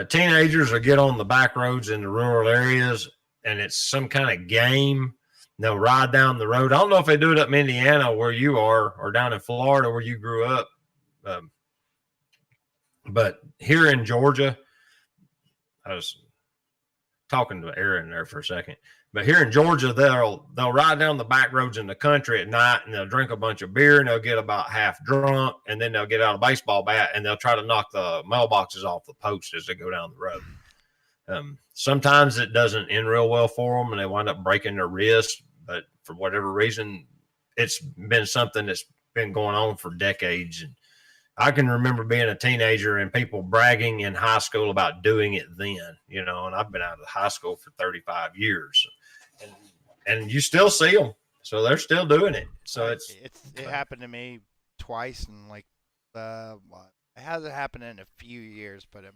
Teenagers will get on the back roads in the rural areas, and it's some kind of game. They'll ride down the road. I don't know if they do it up in Indiana where you are or down in Florida where you grew up. But here in Georgia, I was talking to Aaron there for a second. But here in Georgia, they'll ride down the back roads in the country at night and they'll drink a bunch of beer and they'll get about half drunk and then they'll get out a baseball bat and they'll try to knock the mailboxes off the post as they go down the road. Sometimes it doesn't end real well for them and they wind up breaking their wrist. But for whatever reason, it's been something that's been going on for decades. And I can remember being a teenager and people bragging in high school about doing it then, you know, and I've been out of high school for 35 years and you still see them. So they're still doing it. So it happened to me twice and like, it hasn't happened in a few years, but it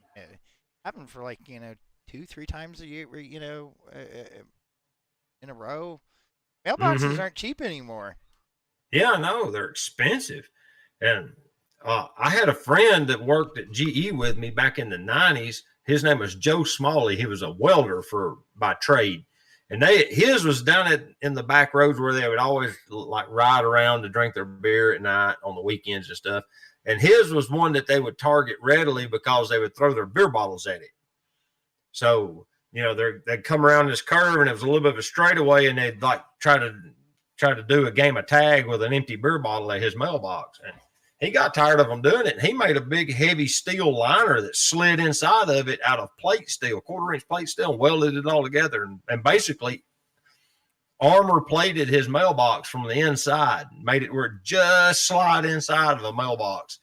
happened for like, 2-3 times a year, in a row. Mailboxes aren't cheap anymore. Yeah, no, they're expensive. And I had a friend that worked at GE with me back in the 90s. His name was Joe Smalley. He was a welder by trade. And his was down in the back roads where they would always like ride around to drink their beer at night on the weekends and stuff. And his was one that they would target readily because they would throw their beer bottles at it. So, they'd come around this curve and it was a little bit of a straightaway and they'd like try to do a game of tag with an empty beer bottle at his mailbox. And he got tired of them doing it. And he made a big, heavy steel liner that slid inside of it out of plate steel, 1/4-inch plate steel, and welded it all together and basically armor plated his mailbox from the inside, made it where it just slide inside of a mailbox.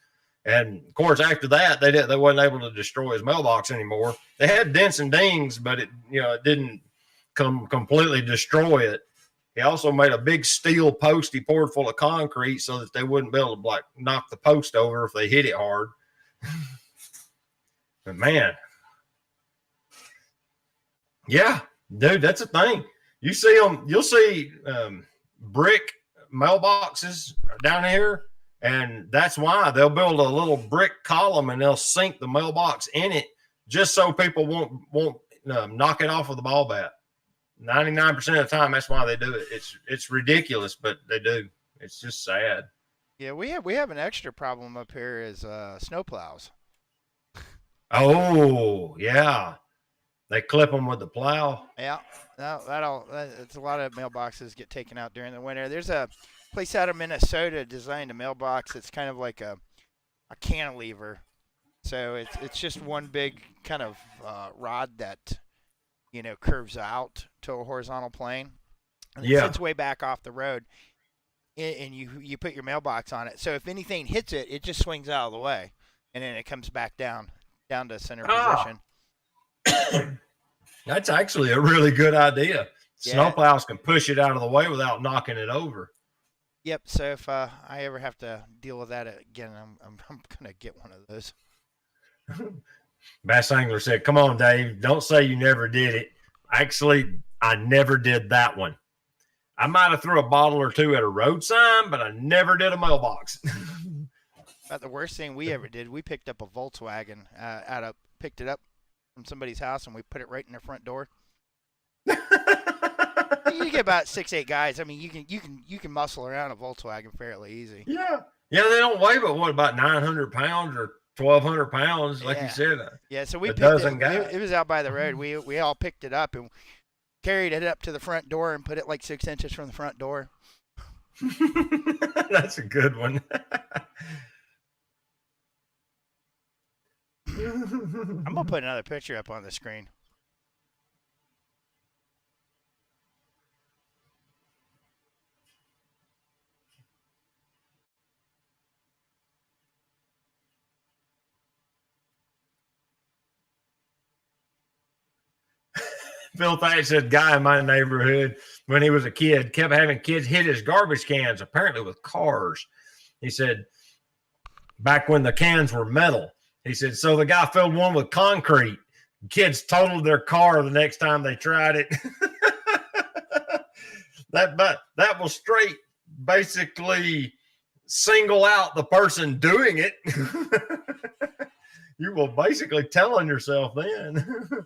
And of course, after that, they wasn't able to destroy his mailbox anymore. They had dents and dings, but it didn't completely destroy it. He also made a big steel post he poured full of concrete so that they wouldn't be able to like knock the post over if they hit it hard. But man, yeah, dude, that's a thing. You see them, you'll see brick mailboxes down here. And that's why they'll build a little brick column and they'll sink the mailbox in it just so people won't knock it off with the ball bat. 99% of the time, that's why they do it. It's ridiculous, but they do. It's just sad. Yeah, we have an extra problem up here is snowplows. Oh yeah, they clip them with the plow. Yeah, it's a lot of mailboxes get taken out during the winter. There's a place out of Minnesota designed a mailbox that's kind of like a cantilever. So it's just one big kind of rod that curves out to a horizontal plane. And it sits way back off the road, and you put your mailbox on it. So if anything hits it, it just swings out of the way, and then it comes back down to center position. That's actually a really good idea. Snowplows can push it out of the way without knocking it over. Yep. So if I ever have to deal with that again, I'm gonna get one of those. Bass Angler said, "Come on, Dave. Don't say you never did it. Actually, I never did that one. I might have threw a bottle or two at a road sign, but I never did a mailbox." About the worst thing we ever did, we picked up a Volkswagen picked it up from somebody's house, and we put it right in their front door. You get about 6-8 guys. I mean, you can muscle around a Volkswagen fairly easy. Yeah. They don't weigh but what, about 900 pounds or 1,200 pounds, like you said. Yeah. So we picked it. It was out by the road. We all picked it up and carried it up to the front door and put it like 6 inches from the front door. That's a good one. I'm gonna put another picture up on the screen. Phil Thatch said, guy in my neighborhood, when he was a kid, kept having kids hit his garbage cans, apparently with cars. He said, back when the cans were metal, he said, so the guy filled one with concrete. Kids totaled their car the next time they tried it. That will straight basically single out the person doing it. You will basically tell on yourself then.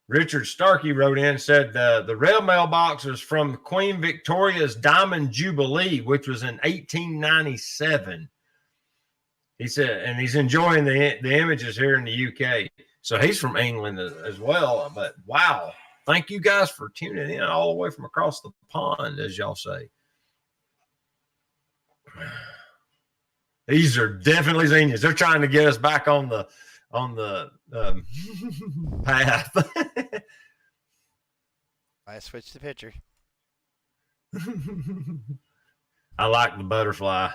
Richard Starkey wrote in and said the rail mailbox was from Queen Victoria's Diamond Jubilee, which was in 1897. He said, and he's enjoying the images here in the UK. So he's from England as well. But wow, thank you guys for tuning in all the way from across the pond, as y'all say. These are definitely genius. They're trying to get us back on the path. I switched the picture. I like the butterfly.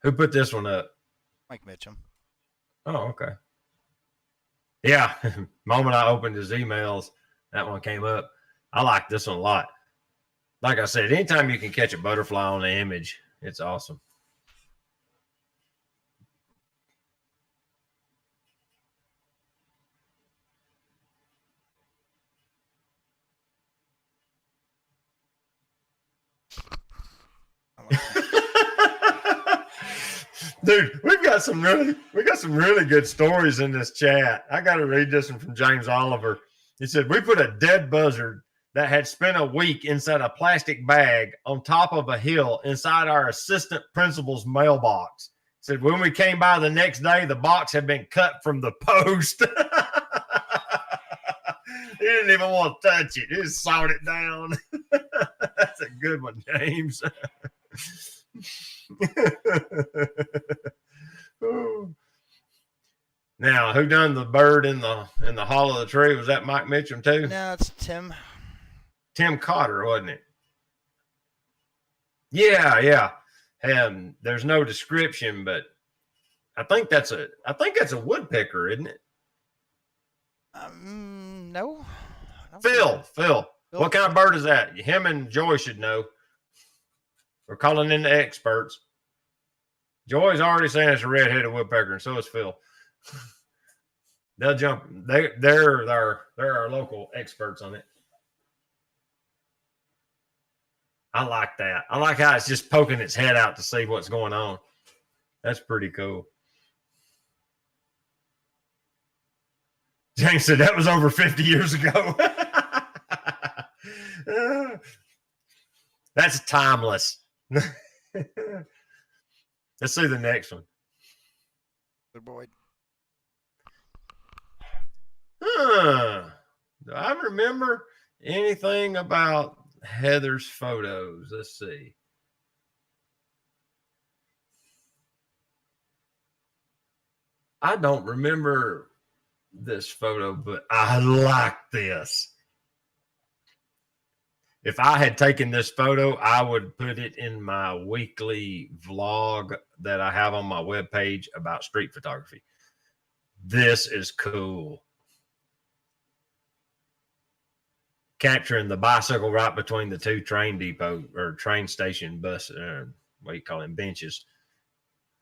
Who put this one up? Mike Mitchum. Oh, okay. Yeah. Moment I opened his emails, that one came up. I like this one a lot. Like I said, anytime you can catch a butterfly on the image, it's awesome. Dude, we got some really good stories in this chat. I got to read this one from James Oliver. He said, we put a dead buzzard that had spent a week inside a plastic bag on top of a hill inside our assistant principal's mailbox. He said, when we came by the next day, the box had been cut from the post. He didn't even want to touch it. He just sawed it down. That's a good one, James. Now, who done the bird in the hollow of the tree? Was that Mike Mitchum too? No, it's Tim. Tim Cotter, wasn't it? Yeah. There's no description, but I think that's a woodpecker, isn't it? No. Phil. What kind of bird is that? Him and Joy should know. We're calling in the experts. Joy's already saying it's a red-headed woodpecker, and so is Phil. They'll jump. They're our local experts on it. I like that. I like how it's just poking its head out to see what's going on. That's pretty cool. James said that was over 50 years ago. That's timeless. Let's see the next one. Good boy. Do I remember anything about Heather's photos? Let's see. I don't remember this photo, but I like this. If I had taken this photo, I would put it in my weekly vlog that I have on my webpage about street photography. This is cool. Capturing the bicycle right between the two train depot or train station bus, what do you call them, benches.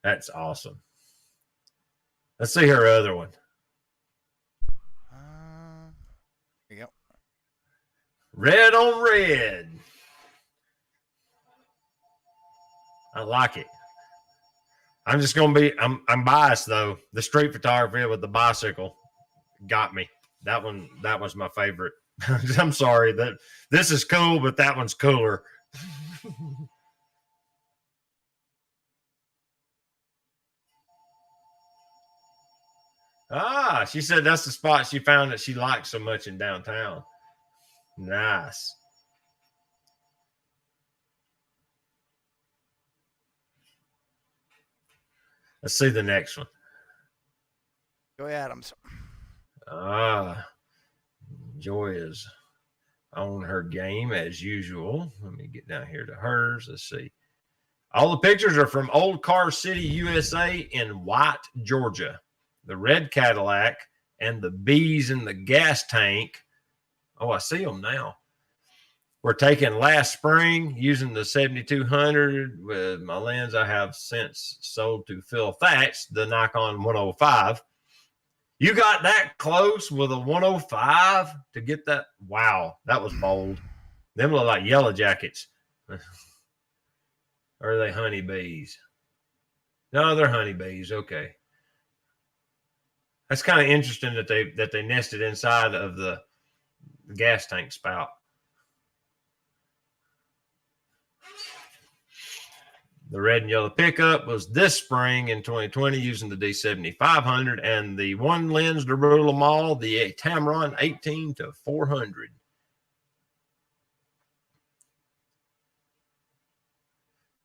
That's awesome. Let's see her other one. Here you go. Red on red. I like it. I'm just going to be, I'm biased though. The street photography with the bicycle got me. That was my favorite. I'm sorry that this is cool, but that one's cooler. She said that's the spot she found that she liked so much in downtown. Nice. Let's see the next one. Joy Adams. Joy is on her game as usual. Let me get down here to hers. Let's see. All the pictures are from Old Car City, USA in White, Georgia. The red Cadillac and the bees in the gas tank. Oh, I see them now. We're taken last spring using the 7200 with my lens I have since sold to Phil Thatch, the Nikon 105. You got that close with a 105 to get that? Wow, that was bold. Them look like yellow jackets. Or are they honeybees? No, they're honeybees. Okay. That's kind of interesting that they nested inside of the gas tank spout. The red and yellow pickup was this spring in 2020 using the D7500 and the one lens to rule them all, the Tamron 18-400.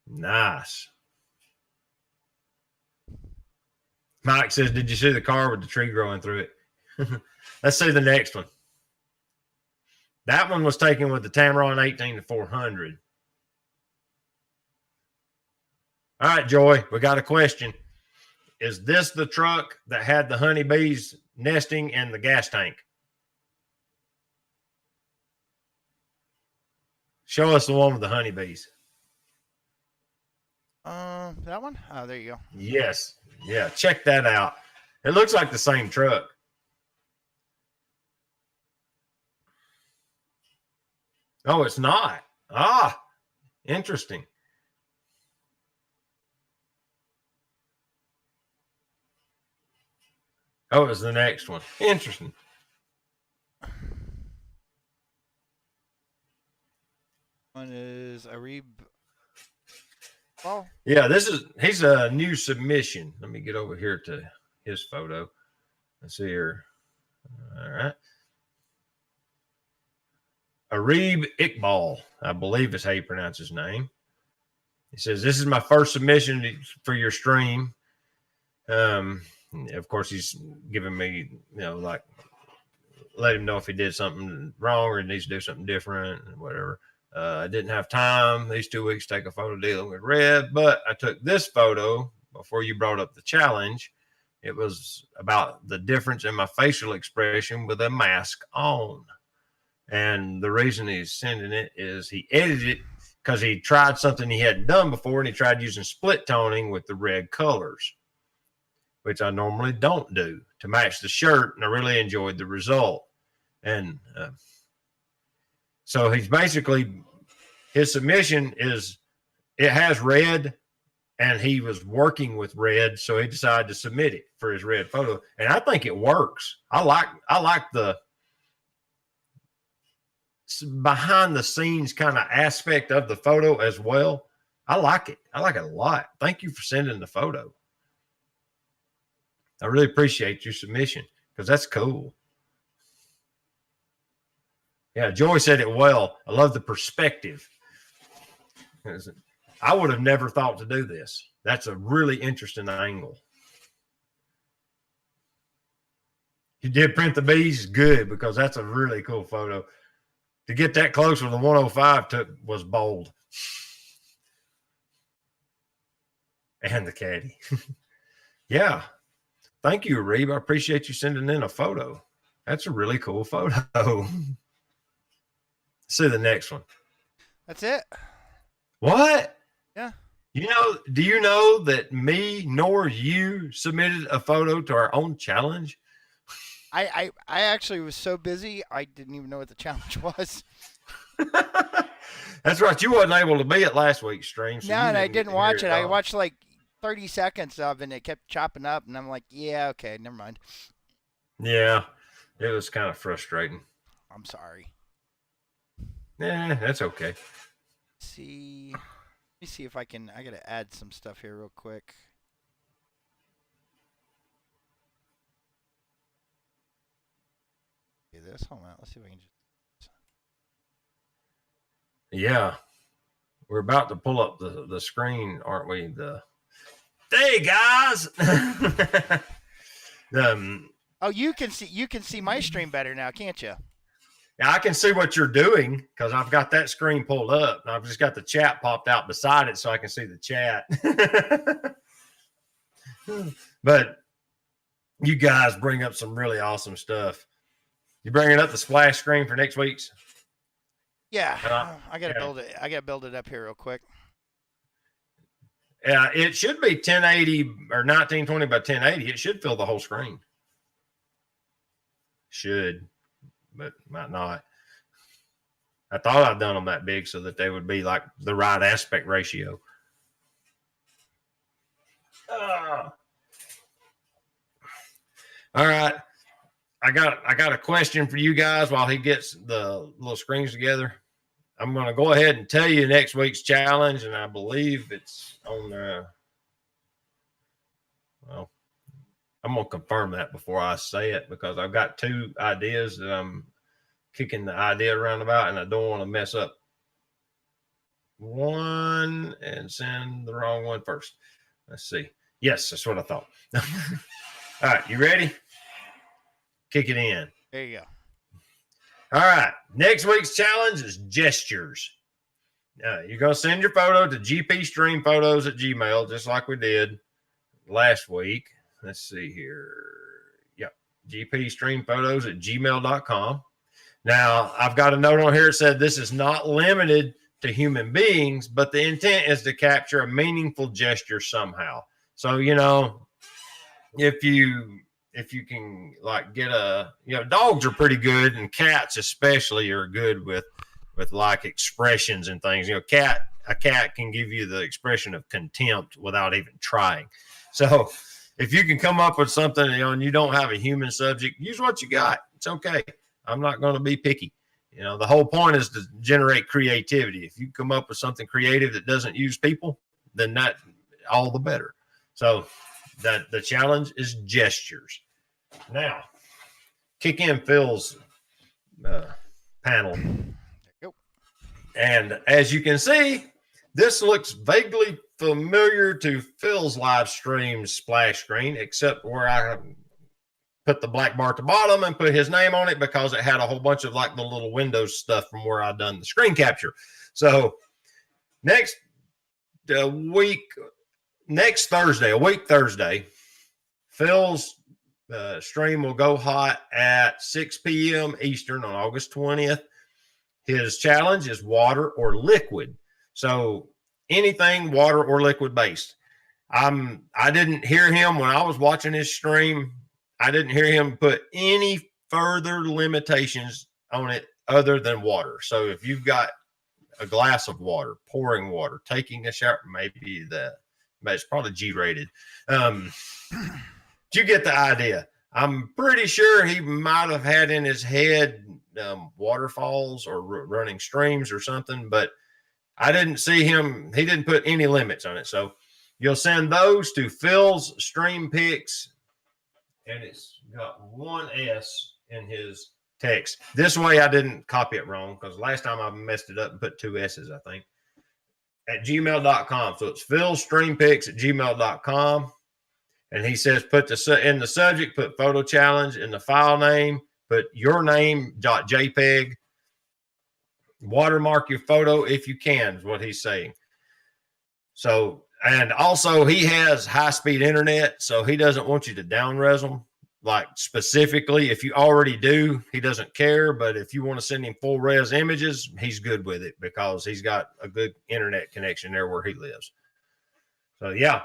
Nice. Mike says, did you see the car with the tree growing through it? Let's see the next one. That one was taken with the Tamron 18-400. All right, Joy, we got a question. Is this the truck that had the honeybees nesting in the gas tank? Show us the one with the honeybees. That one? Oh, there you go. Yes. Yeah, check that out. It looks like the same truck. Oh, it's not. Ah, interesting. Oh, it's the next one. Interesting. One is Arib. Oh. Yeah, he's a new submission. Let me get over here to his photo. Let's see here. All right. Arib Iqbal, I believe is how you pronounce his name. He says, this is my first submission for your stream. Of course, he's giving me, like, let him know if he did something wrong or needs to do something different and whatever. I didn't have time these 2 weeks to take a photo dealing with red, but I took this photo before you brought up the challenge. It was about the difference in my facial expression with a mask on. And the reason he's sending it is he edited it because he tried something he hadn't done before, and he tried using split toning with the red colors, which I normally don't do, to match the shirt, and I really enjoyed the result. And so he's basically, his submission is, it has red, and he was working with red, so he decided to submit it for his red photo. And I think it works. I like the behind the scenes kind of aspect of the photo as well. I like it. I like it a lot. Thank you for sending the photo. I really appreciate your submission because that's cool. Yeah, Joy said it well. I love the perspective. I would have never thought to do this. That's a really interesting angle. You did print the bees, good, because that's a really cool photo. To get that close with the 105 was bold. And the caddy. Yeah. Thank you, Reeb. I appreciate you sending in a photo. That's a really cool photo. See the next one. That's it. What? Yeah. Do you know that me nor you submitted a photo to our own challenge? I actually was so busy, I didn't even know what the challenge was. That's right. You wasn't able to be at last week's stream. So no, and I didn't watch it. I all. watched like 30 seconds of it, and it kept chopping up, and I'm like, yeah, okay, never mind. Yeah, it was kind of frustrating. I'm sorry. Yeah, that's okay. Let me see if I got to add some stuff here real quick. Do this. Hold on. Let's see if I can just. Yeah, we're about to pull up the screen, aren't we? Hey guys. Oh, you can see my stream better now, can't you? Yeah, I can see what you're doing because I've got that screen pulled up, and I've just got the chat popped out beside it so I can see the chat. But you guys bring up some really awesome stuff. You bringing up the splash screen for next week's? Yeah, I gotta build it. I gotta build it up here real quick. Yeah, it should be 1080 or 1920 by 1080. It should fill the whole screen. Should, but might not. I thought I'd done them that big so that they would be like the right aspect ratio. All right. I got a question for you guys while he gets the little screens together. I'm going to go ahead and tell you next week's challenge, and I believe it's on well, I'm going to confirm that before I say it because I've got two ideas that I'm kicking the idea around about, and I don't want to mess up one and send the wrong one first. Let's see. Yes, that's what I thought. All right, you ready? Kick it in. There you go. All right. Next week's challenge is gestures. You're going to send your photo to gpstreamphotos@gmail, just like we did last week. Let's see here. Yep. gpstreamphotos@gmail.com. Now, I've got a note on here that said this is not limited to human beings, but the intent is to capture a meaningful gesture somehow. So, if you can like get dogs are pretty good, and cats especially are good with like expressions and things. A cat can give you the expression of contempt without even trying. So if you can come up with something, and you don't have a human subject, use what you got. It's okay. I'm not going to be picky. The whole point is to generate creativity. If you come up with something creative that doesn't use people, then that all the better. So that the challenge is gestures. Now, kick in Phil's panel. Yep. And as you can see, this looks vaguely familiar to Phil's live stream splash screen, except where I put the black bar at the bottom and put his name on it because it had a whole bunch of like the little Windows stuff from where I'd done the screen capture. So next Thursday, Phil's stream will go hot at 6 p.m. Eastern on August 20th. His challenge is water or liquid. So anything water or liquid based. I didn't hear him when I was watching his stream. I didn't hear him put any further limitations on it other than water. So if you've got a glass of water, pouring water, taking a shower, maybe it's probably G-rated. You get the idea. I'm pretty sure he might have had in his head waterfalls or running streams or something, but I didn't see him. He didn't put any limits on it. So you'll send those to Phil's Stream Pics, and it's got one S in his text. This way I didn't copy it wrong because last time I messed it up and put two S's, I think, at gmail.com. So it's Phil's Stream Pics at gmail.com. And he says, in the subject, put photo challenge. In the file name, put your name.jpg. Watermark your photo if you can, is what he's saying. So, and also he has high-speed internet, so he doesn't want you to down-res them. Like specifically, if you already do, he doesn't care. But if you want to send him full-res images, he's good with it because he's got a good internet connection there where he lives. So, yeah.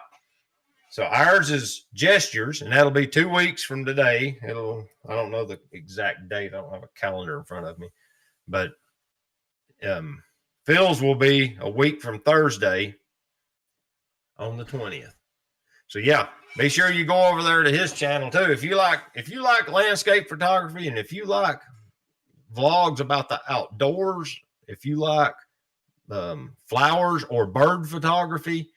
So ours is gestures, and that'll be 2 weeks from today. I don't know the exact date. I don't have a calendar in front of me, but Phil's will be a week from Thursday on the 20th. So yeah, be sure you go over there to his channel too. If you like landscape photography, and if you like vlogs about the outdoors, if you like flowers or bird photography,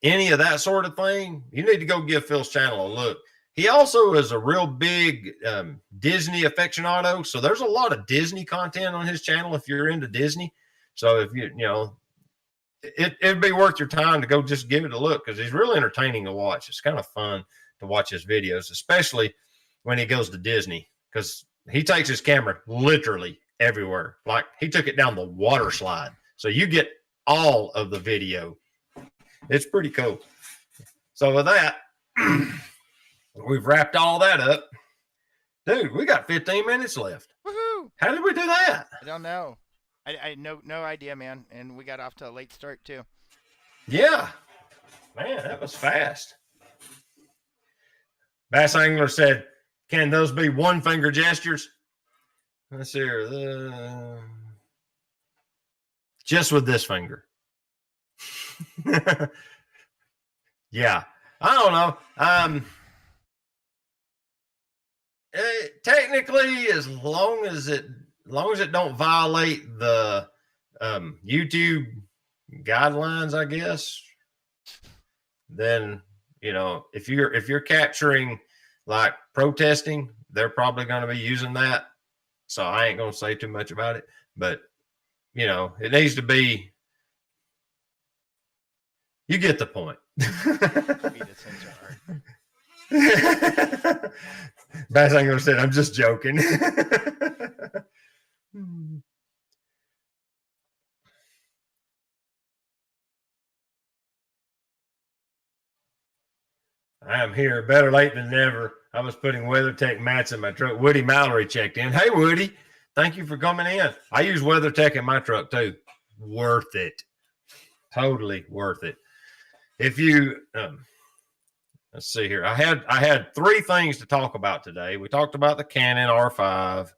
any of that sort of thing, you need to go give Phil's channel a look. He also is a real big Disney aficionado. So there's a lot of Disney content on his channel if you're into Disney. So if it'd be worth your time to go just give it a look because he's really entertaining to watch. It's kind of fun to watch his videos, especially when he goes to Disney because he takes his camera literally everywhere. Like he took it down the water slide. So you get all of the video. It's pretty cool. So with that, we've wrapped all that up. Dude, we got 15 minutes left. Woohoo! How did we do that? I don't know. I no idea, man. And we got off to a late start too. Yeah. Man, that was fast. Bass Angler said, can those be one finger gestures? Let's see here. Just with this finger. Yeah. I don't know. technically, as long as it don't violate the YouTube guidelines, I guess, then if you're capturing like protesting, they're probably going to be using that. So I ain't going to say too much about it, but it needs to be. You get the point. Bass ain't gonna say it. I'm just joking. I am here. Better late than never. I was putting WeatherTech mats in my truck. Woody Mallory checked in. Hey, Woody. Thank you for coming in. I use WeatherTech in my truck too. Worth it. Totally worth it. If you let's see here. I had 3 things to talk about today. We talked about the Canon R5.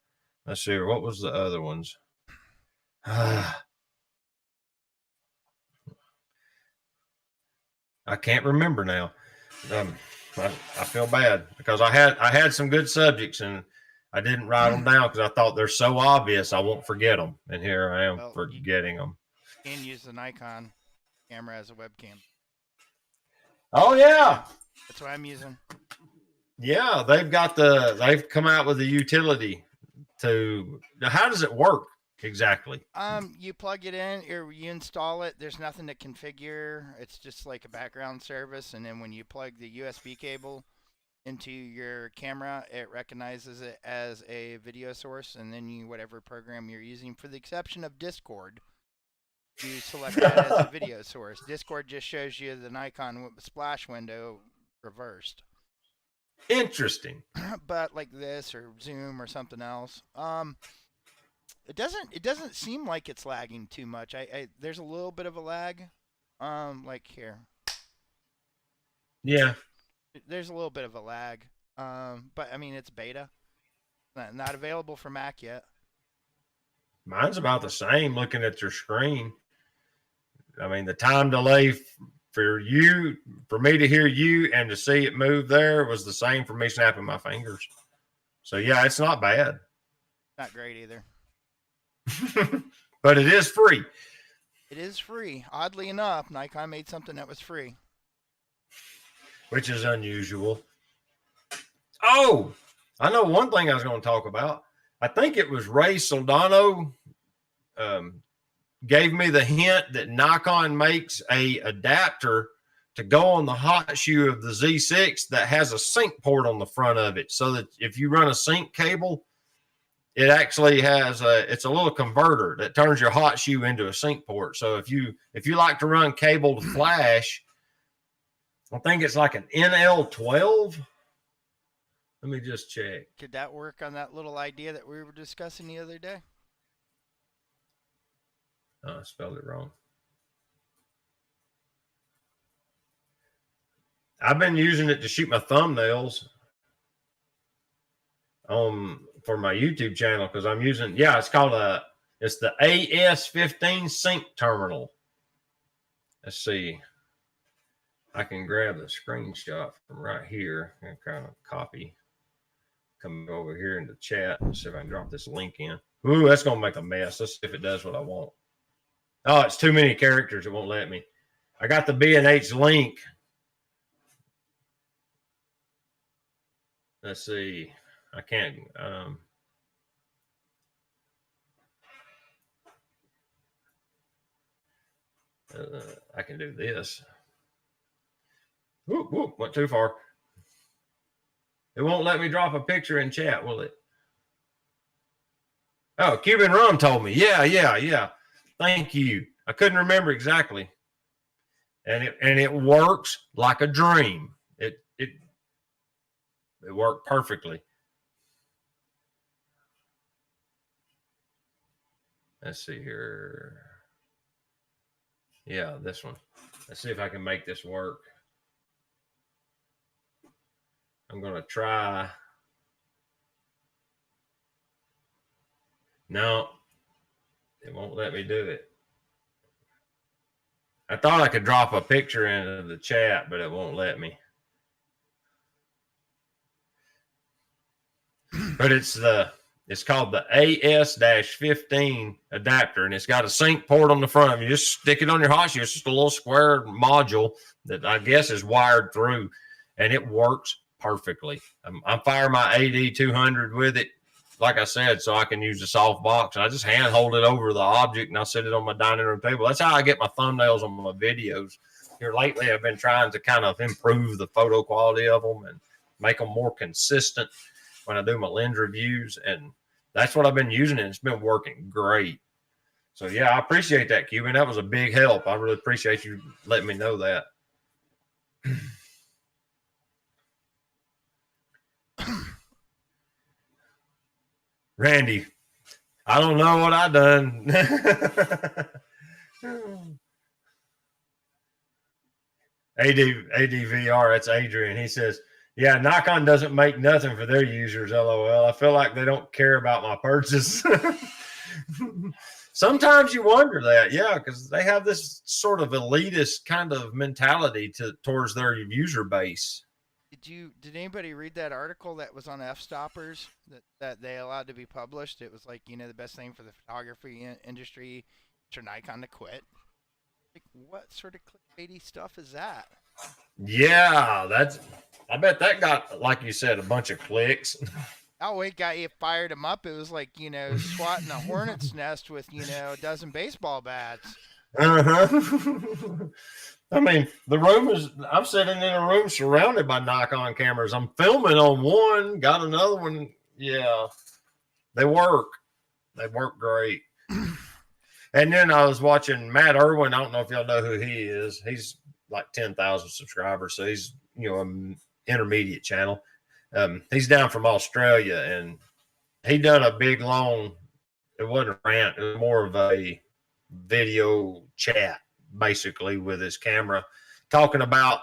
Let's see here. What was the other ones? I can't remember now. I feel bad because I had some good subjects and I didn't write them down because I thought they're so obvious I won't forget them. And here I am forgetting them. You can use the Nikon camera as a webcam. Oh yeah, that's what I'm using. Yeah, they've come out with a utility to. How does it work exactly? You plug it in, or you install it. There's nothing to configure. It's just like a background service, and then when you plug the USB cable into your camera, it recognizes it as a video source, and then whatever program you're using, for the exception of Discord, you select that as a video source. Discord just shows you the Nikon splash window reversed. Interesting. But like this or Zoom or something else, it doesn't seem like it's lagging too much. There's a little bit of a lag, like here. Yeah. There's a little bit of a lag, but I mean it's beta, not available for Mac yet. Mine's about the same. Looking at your screen, I mean the time delay for me to hear you and to see it move there was the same for me snapping my fingers. So yeah, it's not bad. Not great either. But it is free. It is free. Oddly enough, Nikon made something that was free. Which is unusual. Oh, I know one thing I was going to talk about. I think it was Ray Soldano gave me the hint that Nikon makes a adapter to go on the hot shoe of the Z6 that has a sync port on the front of it, so that if you run a sync cable, it actually has it's a little converter that turns your hot shoe into a sync port. So if you like to run cable to flash, I think it's like an NL12. Let me just check. Could that work on that little idea that we were discussing the other day? Oh, I spelled it wrong. I've been using it to shoot my thumbnails for my YouTube channel because I'm using, it's called it's the AS15 sync terminal. Let's see. I can grab the screenshot from right here and kind of copy. Come over here in the chat and see if I can drop this link in. Ooh, that's going to make a mess. Let's see if it does what I want. Oh, it's too many characters. It won't let me. I got the B&H link. Let's see. I can't. I can do this. Whoop, whoop, went too far. It won't let me drop a picture in chat, will it? Oh, Cuban Rum told me. Yeah. Thank you. I couldn't remember exactly. And it works like a dream. It worked perfectly. Let's see here. Yeah, this one. Let's see if I can make this work. I'm going to try. No, it won't let me do it. I thought I could drop a picture into the chat, but it won't let me. but it's called the AS-15 adapter, and it's got a sync port on the front. You just stick it on your hot shoe. It's just a little square module that I guess is wired through, and it works perfectly. I'm firing my AD200 with it, like I said, so I can use the soft box. I just hand hold it over the object, and I set it on my dining room table. That's how I get my thumbnails on my videos. Here lately, I've been trying to kind of improve the photo quality of them and make them more consistent when I do my lens reviews, and that's what I've been using, and it's been working great. So yeah, I appreciate that, Cuban. That was a big help. I really appreciate you letting me know that. Randy, I don't know what I done. ADVR, that's Adrian. He says, yeah, Nikon doesn't make nothing for their users, LOL. I feel like they don't care about my purchase. Sometimes you wonder that, yeah, because they have this sort of elitist kind of mentality towards their user base. Did anybody read that article that was on f-stoppers that they allowed to be published? It was like, the best thing for the photography industry for Nikon to quit. Like, what sort of clickbaity stuff is that? Yeah, I bet that got, like you said, a bunch of clicks. Oh, it fired him up. It was like, swatting a hornet's nest with, a dozen baseball bats. Uh-huh. I mean, I'm sitting in a room surrounded by Nikon cameras. I'm filming on one, got another one. Yeah, they work. They work great. And then I was watching Matt Irwin. I don't know if y'all know who he is. He's like 10,000 subscribers. So he's, an intermediate channel. He's down from Australia, and he done a big, long, it wasn't a rant. It was more of a video chat, basically, with his camera, talking about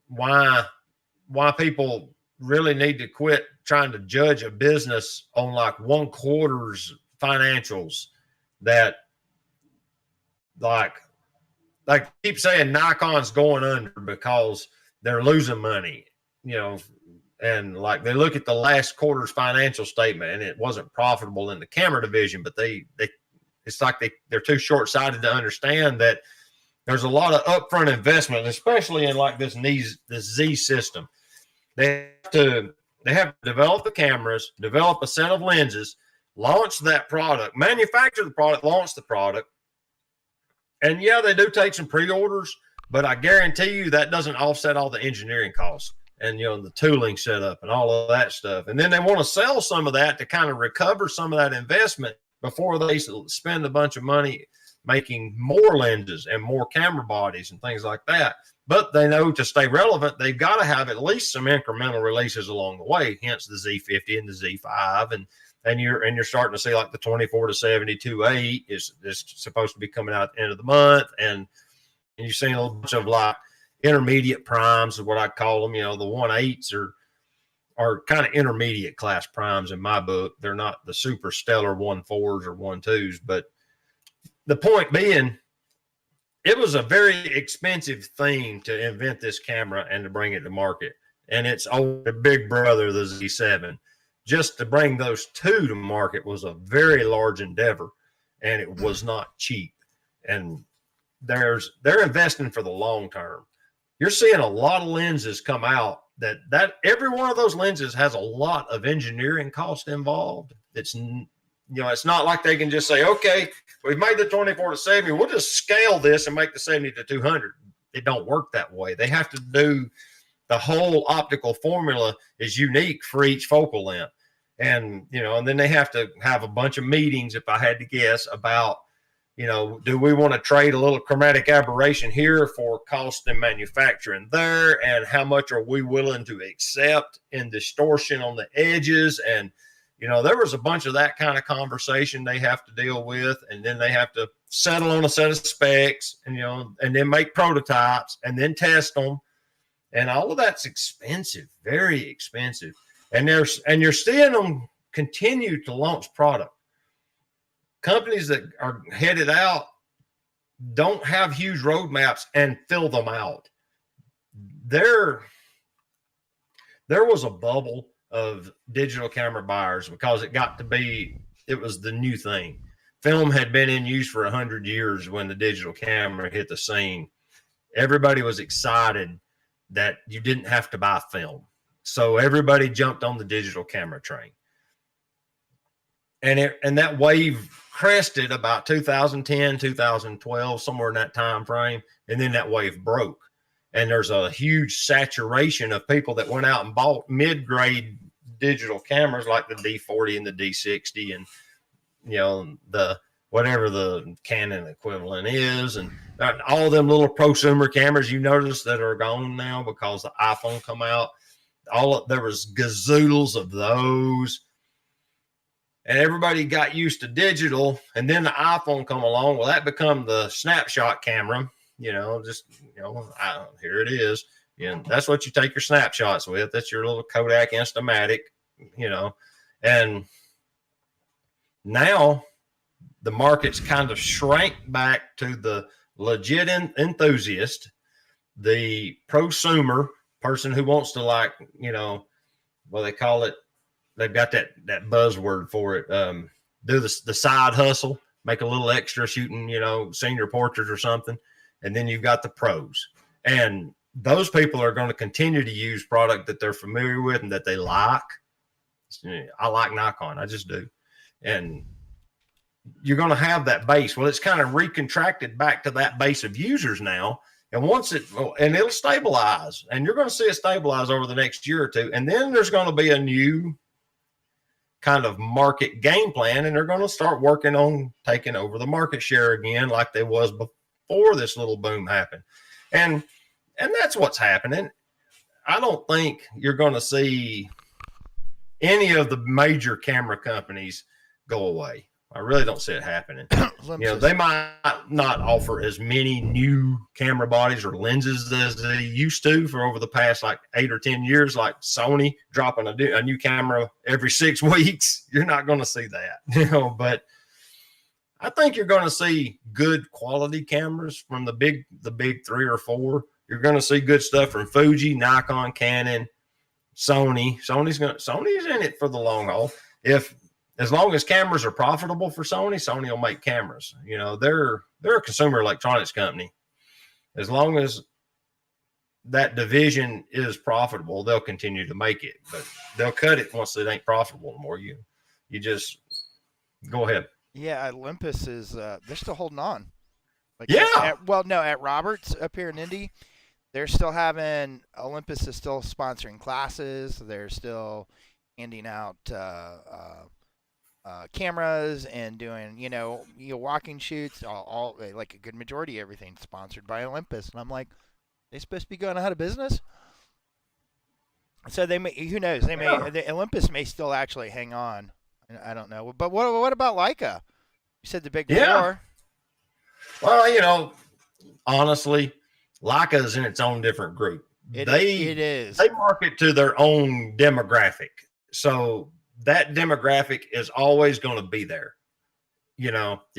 why people really need to quit trying to judge a business on like 1/4's financials. That like keep saying Nikon's going under because they're losing money, and like they look at the last quarter's financial statement and it wasn't profitable in the camera division, but it's like they're too short-sighted to understand that there's a lot of upfront investment, especially in like this Z system. They have to develop the cameras, develop a set of lenses, launch that product, manufacture the product, launch the product. And yeah, they do take some pre-orders, but I guarantee you that doesn't offset all the engineering costs and, the tooling setup and all of that stuff. And then they want to sell some of that to kind of recover some of that investment before they spend a bunch of money making more lenses and more camera bodies and things like that. But they know to stay relevant, they've got to have at least some incremental releases along the way, hence the Z50 and the Z5. And you're starting to see like the 24-72-8 is supposed to be coming out at the end of the month. And you've seen a bunch of like intermediate primes is what I call them. The 1.8s are kind of intermediate class primes in my book. They're not the super stellar 1.4s or 1.2s, but the point being, it was a very expensive thing to invent this camera and to bring it to market. And it's the big brother, the Z7. Just to bring those two to market was a very large endeavor, and it was not cheap. And they're investing for the long term. You're seeing a lot of lenses come out that every one of those lenses has a lot of engineering cost involved. It's not like they can just say, okay, we've made the 24-70, we'll just scale this and make the 70-200. It don't work that way. They have to do the whole optical formula is unique for each focal length. And, and then they have to have a bunch of meetings, if I had to guess, about, do we want to trade a little chromatic aberration here for cost in manufacturing there? And how much are we willing to accept in distortion on the edges? And, there was a bunch of that kind of conversation they have to deal with. And then they have to settle on a set of specs and, and then make prototypes and then test them. And all of that's expensive, very expensive. And you're seeing them continue to launch product. Companies that are headed out don't have huge roadmaps and fill them out. There was a bubble of digital camera buyers because it was the new thing. Film had been in use for 100 years when the digital camera hit the scene. Everybody was excited that you didn't have to buy film. So everybody jumped on the digital camera train. And that wave crested about 2010, 2012, somewhere in that time frame. And then that wave broke. And there's a huge saturation of people that went out and bought mid-grade digital cameras like the D40 and the D60 and, you know, the whatever the Canon equivalent is. And all of them little prosumer cameras you notice that are gone now because the iPhone come out. There was gazoodles of those. And everybody got used to digital, and then the iPhone come along. Well, that become the snapshot camera, here it is. And that's what you take your snapshots with. That's your little Kodak Instamatic, and now the market's kind of shrank back to the legit enthusiast, the prosumer person who wants to they call it, they've got that buzzword for it. Do the side hustle, make a little extra shooting, senior portraits or something. And then you've got the pros. And those people are going to continue to use product that they're familiar with and that they like. I like Nikon. I just do. And you're going to have that base. Well, it's kind of recontracted back to that base of users now. And it'll stabilize. And you're going to see it stabilize over the next year or two. And then there's going to be a new kind of market game plan, and they're going to start working on taking over the market share again like they was before this little boom happened. And that's what's happening. I don't think you're going to see any of the major camera companies go away. I really don't see it happening. They might not offer as many new camera bodies or lenses as they used to for over the past 8 or 10 years, like Sony dropping a new camera every 6 weeks. You're not going to see that, but I think you're going to see good quality cameras from the big 3 or 4. You're going to see good stuff from Fuji, Nikon, Canon, Sony. Sony's in it for the long haul. As long as cameras are profitable for Sony will make cameras. They're a consumer electronics company. As long as that division is profitable, they'll continue to make it. But they'll cut it once it ain't profitable anymore. You just go ahead. Yeah, Olympus is they're still holding on. Yeah. At Roberts up here in Indy, they're still having Olympus is still sponsoring classes. They're still handing out cameras and doing walking shoots, all like a good majority of everything sponsored by Olympus. And I'm like, they supposed to be going out of business? So they may, who knows, Olympus may still actually hang on. I don't know. But what about Leica? You said the big four. Well, honestly, Leica is in its own different group. It is. They market to their own demographic. So that demographic is always going to be there. You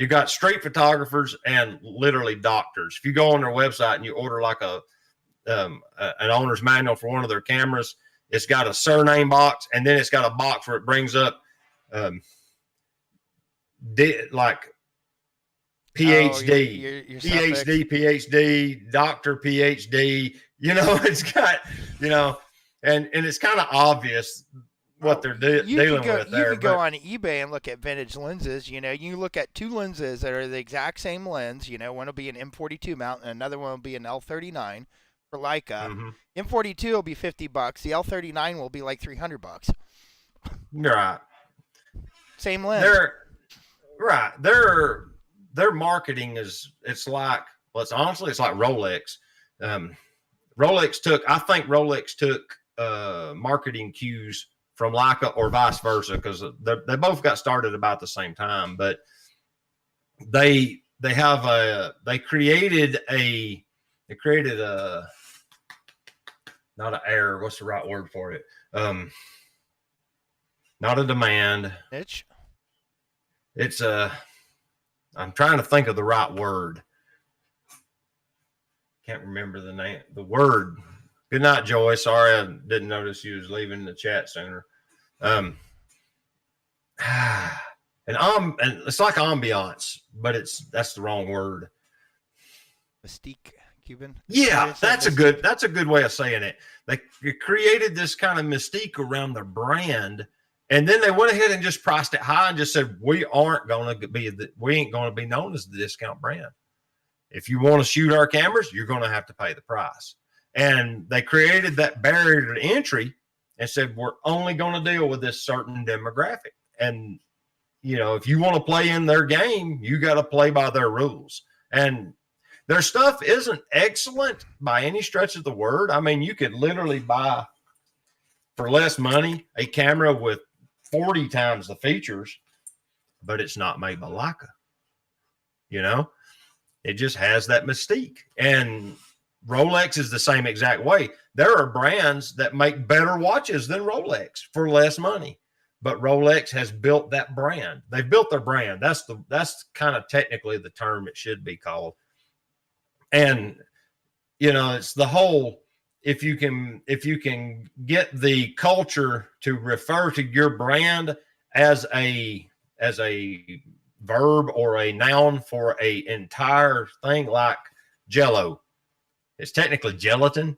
got street photographers and literally doctors. If you go on their website and you order an owner's manual for one of their cameras, it's got a surname box, and then it's got a box where it brings up PhD, PhD, doctor, PhD. It's got, and it's kind of obvious what they're dealing with there. You can go on eBay and look at vintage lenses. You look at 2 lenses that are the exact same lens. One will be an M42 mount and another one will be an L39 for Leica. Mm-hmm. M42 will be $50. The L39 will be like $300. Right. Same lens. Their marketing it's like Rolex. Rolex took marketing cues from Leica or vice versa, because they both got started about the same time. But they created a not an error. What's the right word for it? Not a demand. Niche. It's I'm trying to think of the right word. Can't remember the word. Good night, Joy. Sorry, I didn't notice you was leaving the chat sooner. Um, and it's like ambiance, but that's the wrong word. Mystique, Cuban. Yeah, that's a good way of saying it. They created this kind of mystique around their brand, and then they went ahead and just priced it high and just said, we ain't going to be known as the discount brand. If you want to shoot our cameras, you're going to have to pay the price. And they created that barrier to entry and said, we're only going to deal with this certain demographic. And, you know, if you want to play in their game, you got to play by their rules. And their stuff isn't excellent by any stretch of the word. I mean, you could literally buy for less money a camera with 40 times the features, but it's not made by Leica. You know, it just has that mystique. And Rolex is the same exact way. There are brands that make better watches than Rolex for less money, but Rolex has built that brand. They've built their brand. That's kind of technically the term it should be called. And, you know, it's the whole, if you can get the culture to refer to your brand as a verb or a noun for a entire thing, like Jello. It's technically gelatin,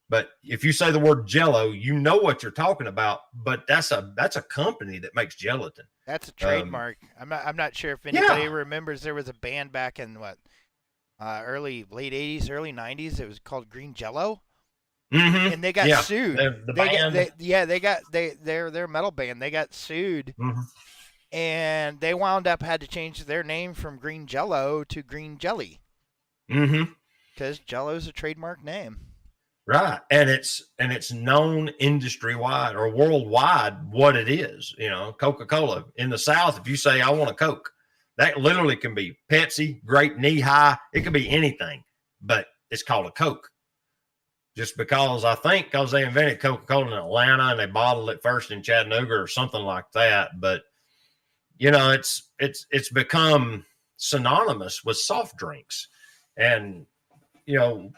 but if you say the word Jello, you know what you're talking about. But that's a company that makes gelatin. That's a trademark. I'm not sure if anybody remembers. There was a band back in late 80s, early 90s. It was called Green Jello. Mm-hmm. And they got sued. They're a metal band. They got sued. Mm-hmm. And they wound up had to change their name from Green Jello to Green Jelly. Mm-hmm. Because Jello is a trademark name. Right. And it's known industry wide or worldwide what it is. You know, Coca-Cola. In the South, if you say, I want a Coke, that literally can be Pepsi, great knee high. It could be anything, but it's called a Coke. Just because they invented Coca-Cola in Atlanta and they bottled it first in Chattanooga or something like that. But, you know, it's become synonymous with soft drinks. And, you know,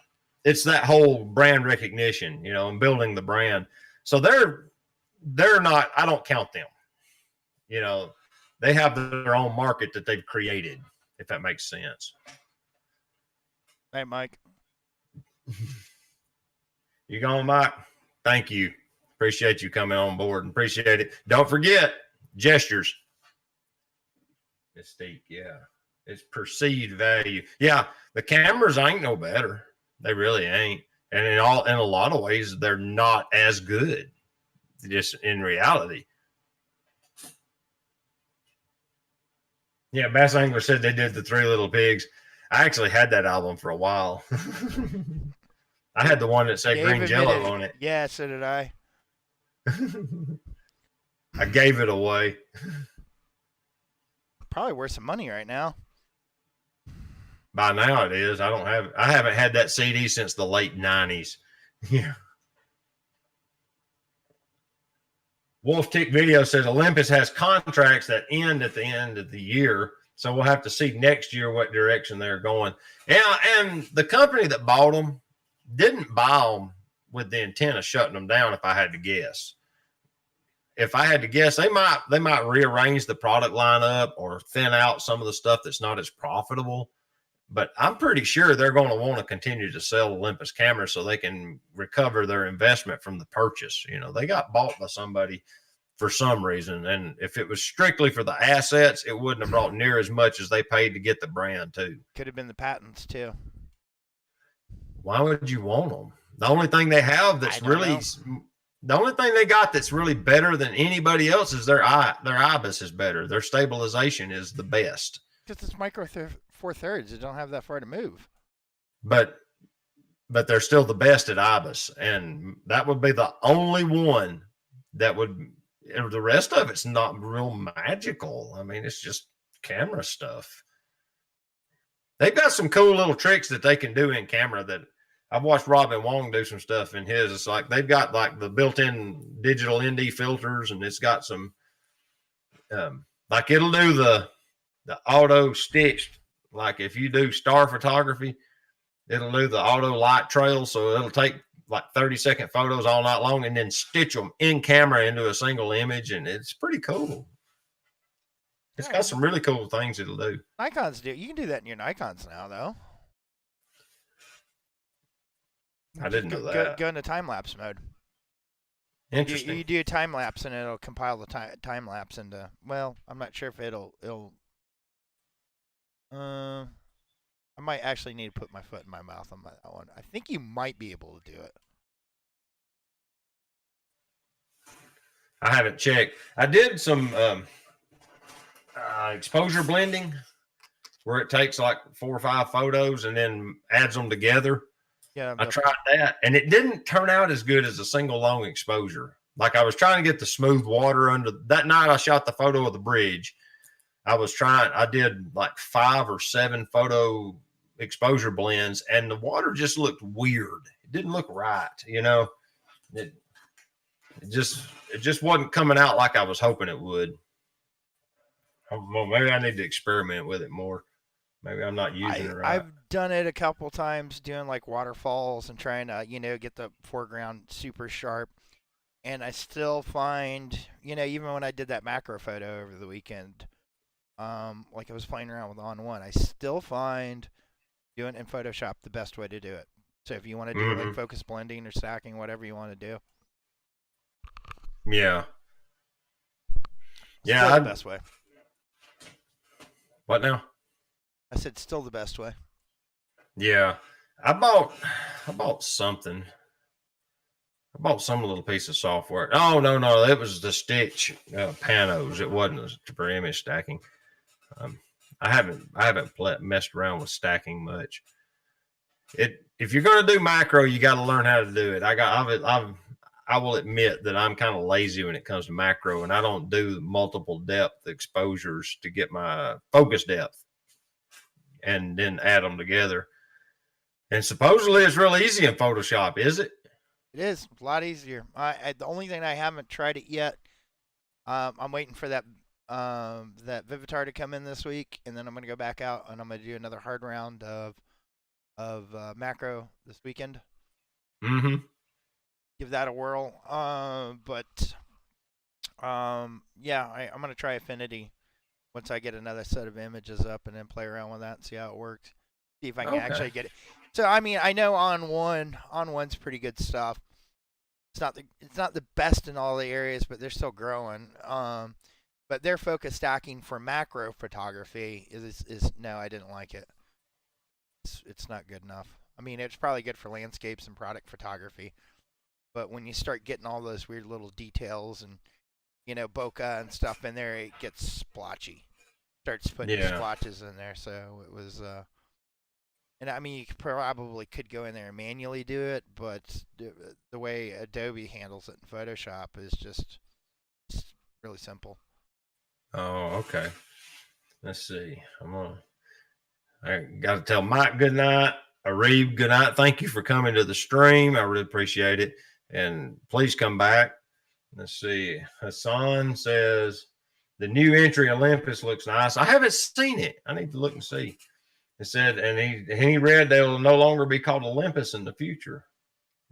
it's that whole brand recognition, you know, and building the brand. So they're not, I don't count them. You know, they have their own market that they've created, if that makes sense. Hey, Mike. You going, Mike? Thank you. Appreciate you coming on board and appreciate it. Don't forget gestures. Mystique, yeah. It's perceived value. Yeah, the cameras ain't no better. They really ain't. And in a lot of ways, they're not as good, just in reality. Yeah, Bass Angler said they did the Three Little Pigs. I actually had that album for a while. I had the one that said Green Jello on it. Yeah, so did I. I gave it away. Probably worth some money right now. By now it is. I haven't had that CD since the late 90s. Yeah. Wolf Tick Video says Olympus has contracts that end at the end of the year. So we'll have to see next year what direction they're going. Yeah, and the company that bought them didn't buy them with the intent of shutting them down, if I had to guess. If I had to guess, they might rearrange the product lineup or thin out some of the stuff that's not as profitable. But I'm pretty sure they're going to want to continue to sell Olympus cameras so they can recover their investment from the purchase. You know, they got bought by somebody for some reason. And if it was strictly for the assets, it wouldn't have brought near as much as they paid to get the brand too. Could have been the patents too. Why would you want them? The only thing they have that's really, the only thing they got that's really better than anybody else is their IBIS is better. Their stabilization is the best. Because it's micro four thirds. They don't have that far to move. But they're still the best at IBIS. And that would be the only one that would, the rest of it's not real magical. I mean, it's just camera stuff. They've got some cool little tricks that they can do in camera that I've watched Robin Wong do some stuff in his. It's like they've got like the built-in digital ND filters, and it's got some like it'll do the auto stitched. Like if you do star photography, it'll do the auto light trail. So it'll take like 30-second photos all night long and then stitch them in camera into a single image. And it's pretty cool. It's got some really cool things it'll do. Nikons do. You can do that in your Nikons now, though. I didn't know that. Go into time-lapse mode. Interesting. You do a time-lapse, and it'll compile the time-lapse into, well, I'm not sure if it'll I might actually need to put my foot in my mouth on that one. I think you might be able to do it. I haven't checked. I did some exposure blending where it takes like 4 or 5 photos and then adds them together. Yeah, I tried that, and it didn't turn out as good as a single long exposure. Like I was trying to get the smooth water under. That night I shot the photo of the bridge. I did like 5 or 7 photo exposure blends, and the water just looked weird. It didn't look right, you know. It just wasn't coming out like I was hoping it would. Well, maybe I need to experiment with it more. Maybe I'm not using it right. I've done it a couple times, doing like waterfalls and trying to, get the foreground super sharp. And I still find, even when I did that macro photo over the weekend, like I was playing around with On One, I still find doing it in Photoshop the best way to do it. So if you want to do like focus blending or stacking, whatever you want to do. Yeah. Still the best way. What now? I said still the best way. Yeah. I bought something. I bought some little piece of software. Oh, no. It was the Stitch panos. It wasn't for image stacking. I haven't messed around with stacking much. If you're going to do macro, you got to learn how to do it. I will admit that I'm kind of lazy when it comes to macro, and I don't do multiple depth exposures to get my focus depth and then add them together. And supposedly it's real easy in Photoshop, is it? It is a lot easier. The only thing I haven't tried it yet. I'm waiting for that Vivitar to come in this week, and then I'm gonna go back out and I'm gonna do another hard round of macro this weekend. Mm-hmm. Give that a whirl. Yeah, I'm gonna try Affinity once I get another set of images up, and then play around with that and see how it works. See if I can actually get it. So I mean, I know On One's pretty good stuff. It's not the best in all the areas, but they're still growing. But their focus stacking for macro photography is no, I didn't like it. It's not good enough. I mean, it's probably good for landscapes and product photography, but when you start getting all those weird little details and bokeh and stuff in there, it gets splotchy. Starts putting splotches in there, so it was. And I mean, you probably could go in there and manually do it, but the way Adobe handles it in Photoshop is just really simple. Oh, okay. Let's see. I got to tell Mike good night. Arib, good night. Thank you for coming to the stream. I really appreciate it. And please come back. Let's see. Hassan says, the new entry Olympus looks nice. I haven't seen it. I need to look and see. It said, and he read they will no longer be called Olympus in the future.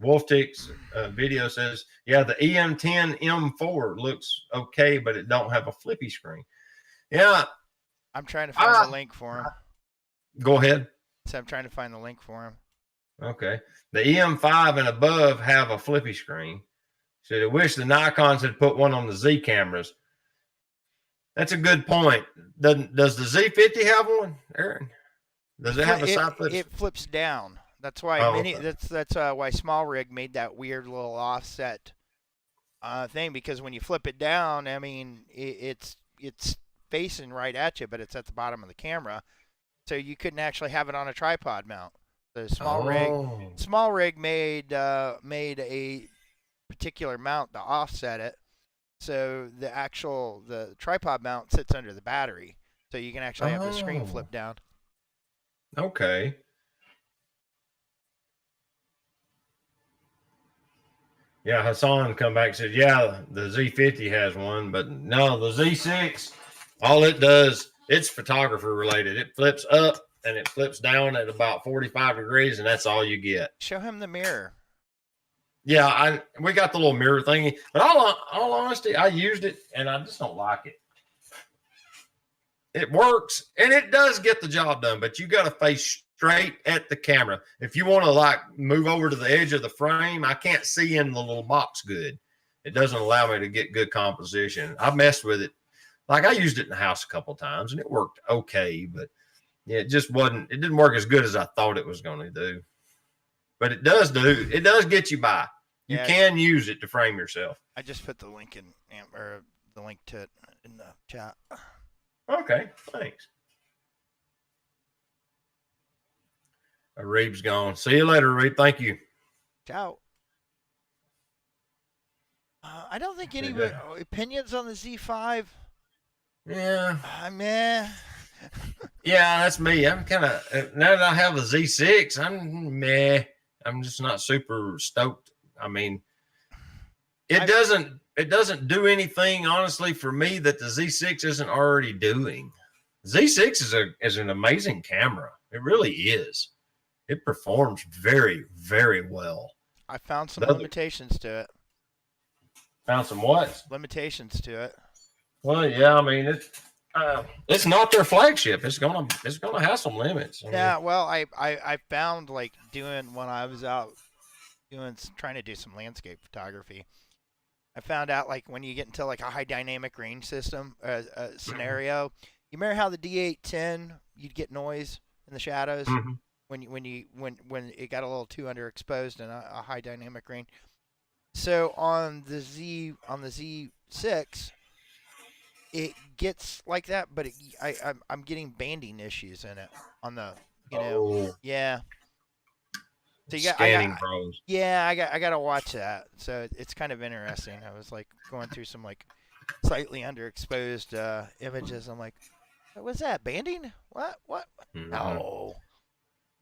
Wolftick's video says, yeah, the EM10 M4 looks okay, but it don't have a flippy screen. Yeah. I'm trying to find the link for him. Go ahead. So I'm trying to find the link for him. Okay. The EM5 and above have a flippy screen. So I wish the Nikons had put one on the Z cameras. That's a good point. Does the Z50 have one, Aaron? Does it have a side flip? It flips down. That's why that's why Small Rig made that weird little offset thing, because when you flip it down, I mean it's facing right at you, but it's at the bottom of the camera, so you couldn't actually have it on a tripod mount. The Small Rig made a particular mount to offset it, so the tripod mount sits under the battery, so you can actually have the screen flip down. Okay. Yeah, Hassan come back and said, yeah, the Z50 has one, but no, the Z6, all it does, it's photographer related. It flips up and it flips down at about 45 degrees, and that's all you get. Show him the mirror. Yeah, we got the little mirror thingy, but all honesty, I used it and I just don't like it. It works and it does get the job done, but you got to face straight at the camera. If you want to like move over to the edge of the frame, I can't see in the little box good. It doesn't allow me to get good composition. I messed with it. Like I used it in the house a couple of times and it worked okay, but yeah, it didn't work as good as I thought it was going to do. But it does get you by. You can use it to frame yourself. I just put the link the link to it in the chat. Okay, thanks. Reeb's gone. See you later, Reeb. Thank you. Ciao. I don't think any opinions on the Z5. Yeah. Meh. Yeah, that's me. I'm kind of, now that I have a Z6, I'm meh. I'm just not super stoked. I mean, it doesn't do anything, honestly, for me that the Z6 isn't already doing. Z6 is an amazing camera. It really is. It performs very, very well. I found some limitations to it. Found some what? Limitations to it. Well, yeah, I mean it's not their flagship. It's gonna have some limits. Yeah, well, I found like doing when I was out trying to do some landscape photography. I found out like when you get into like a high dynamic range system scenario, you remember how the D810 you'd get noise in the shadows when it got a little too underexposed in a high dynamic range. So on the Z6, it gets like that, but I'm getting banding issues in it on the yeah. So you got scanning pros. Yeah, I got to watch that. So it's kind of interesting. I was like going through some like slightly underexposed images. I'm like, what's that? Banding? What? No.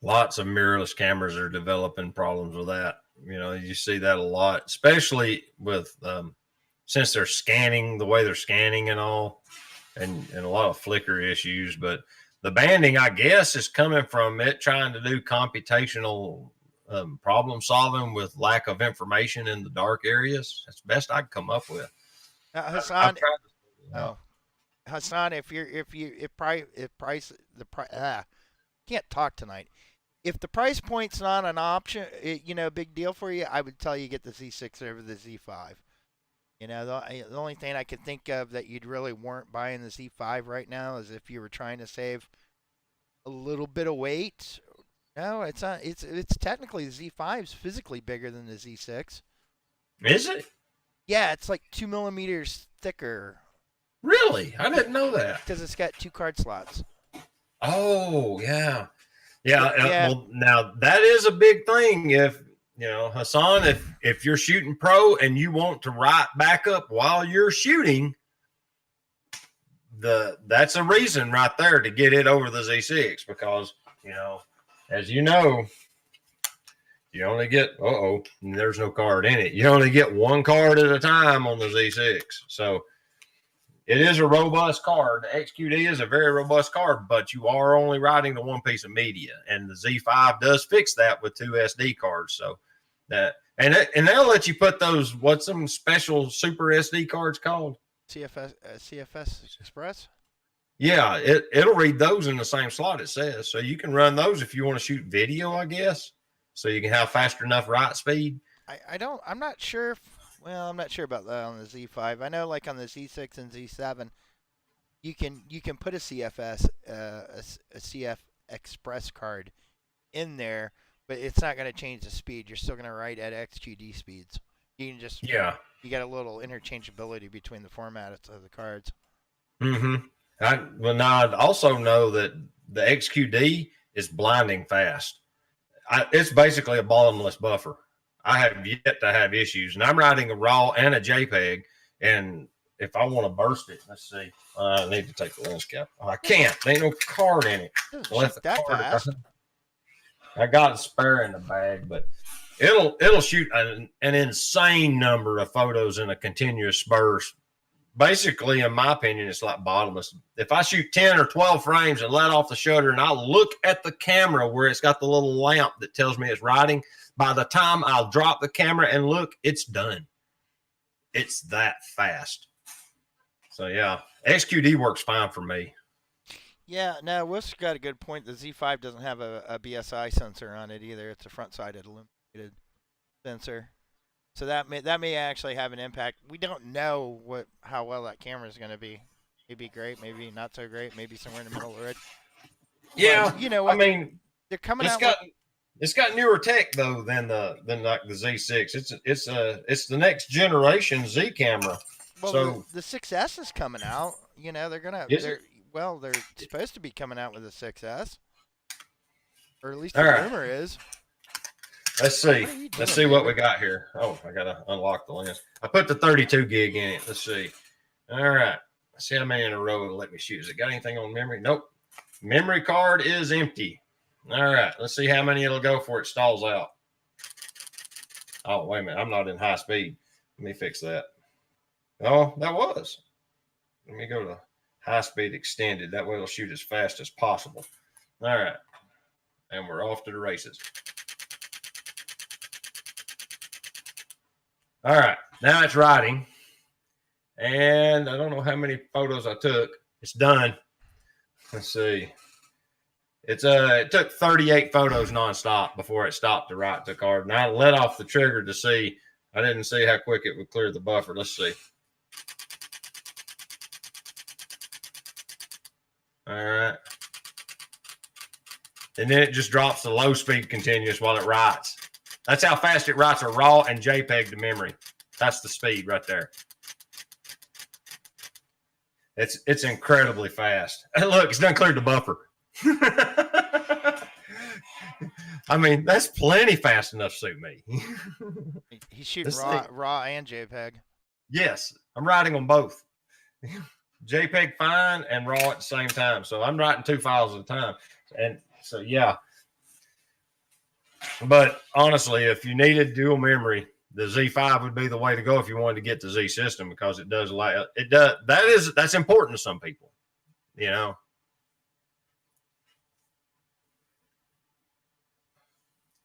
Lots of mirrorless cameras are developing problems with that. You see that a lot, especially with since they're scanning the way they're scanning and all, and a lot of flicker issues. But the banding, I guess, is coming from it trying to do computational problem solving with lack of information in the dark areas. That's the best I can come up with. Hassan, can't talk tonight. If the price point's not an option, big deal for you, I would tell you get the Z6 over the Z5. The only thing I could think of that you'd really warrant buying the Z5 right now is if you were trying to save a little bit of weight. No, it's not. It's technically the Z5 is physically bigger than the Z6. Is it? Yeah, it's like 2 millimeters thicker. Really? I didn't know that. Because it's got 2 card slots. Oh, yeah. Yeah. Well, now that is a big thing. If Hassan, if you're shooting pro and you want to write backup while you're shooting, that's a reason right there to get it over the Z6 because as you know, you only get there's no card in it. You only get one card at a time on the Z6. So it is a robust card. The XQD is a very robust card, but you are only writing the one piece of media, and the Z5 does fix that with 2 SD cards. So that and they'll let you put those what's some special super SD cards called CFS Express. Yeah, it'll read those in the same slot. It says so you can run those if you want to shoot video, I guess. So you can have faster enough write speed. I'm not sure. I'm not sure about that on the Z5. I know, like on the Z6 and Z7, you can put a CFS, a CF Express card in there, but it's not going to change the speed. You're still going to write at XQD speeds. You can just you got a little interchangeability between the formats of the cards. Now I also know that the XQD is blinding fast. It's basically a bottomless buffer. I have yet to have issues, and I'm writing a RAW and a JPEG. And if I want to burst it, let's see. I need to take the lens cap. I can't. There ain't no card in it. I got a spare in the bag, but it'll shoot an insane number of photos in a continuous burst basically, in my opinion, it's like bottomless. If I shoot 10 or 12 frames and let off the shutter and I look at the camera where it's got the little lamp that tells me it's riding, by the time I'll drop the camera and look, it's done. It's that fast. So, yeah, XQD works fine for me. Yeah, no, Wolf's got a good point. The Z5 doesn't have a BSI sensor on it either. It's a front-sided illuminated sensor. So that may actually have an impact. We don't know how well that camera is going to be. Maybe great, maybe not so great, maybe somewhere in the middle of it. Yeah, but you know what? I mean, they're coming it's out. It's got newer tech though than like the Z6. It's the next generation Z camera. Well, so the 6S is coming out. You know, they're supposed to be coming out with a 6S, or at least the rumor is. Let's see. Let's see what we got here. Oh, I gotta unlock the lens. I put the 32 gig in it. Let's see. All right. Let's see how many in a row it'll let me shoot. Has it got anything on memory? Nope. Memory card is empty. All right. Let's see how many it'll go before it stalls out. Oh, wait a minute. I'm not in high speed. Let me fix that. Oh, that was. Let me go to high speed extended. That way it'll shoot as fast as possible. All right. And we're off to the races. All right, now it's riding, and I don't know how many photos I took. It's done. Let's see. It took 38 photos nonstop before it stopped to write the card. And I let off the trigger to see. I didn't see how quick it would clear the buffer. Let's see. All right. And then it just drops the low speed continuous while it writes. That's how fast it writes a RAW and JPEG to memory. That's the speed right there. It's incredibly fast. And look, it's done cleared the buffer. I mean, that's plenty fast enough to suit me. He's shooting RAW and JPEG. Yes, I'm writing on both. JPEG fine and RAW at the same time. So I'm writing 2 files at a time. And so, yeah. But honestly, if you needed dual memory, the Z5 would be the way to go if you wanted to get the Z system, because it does allow it. That's important to some people, you know.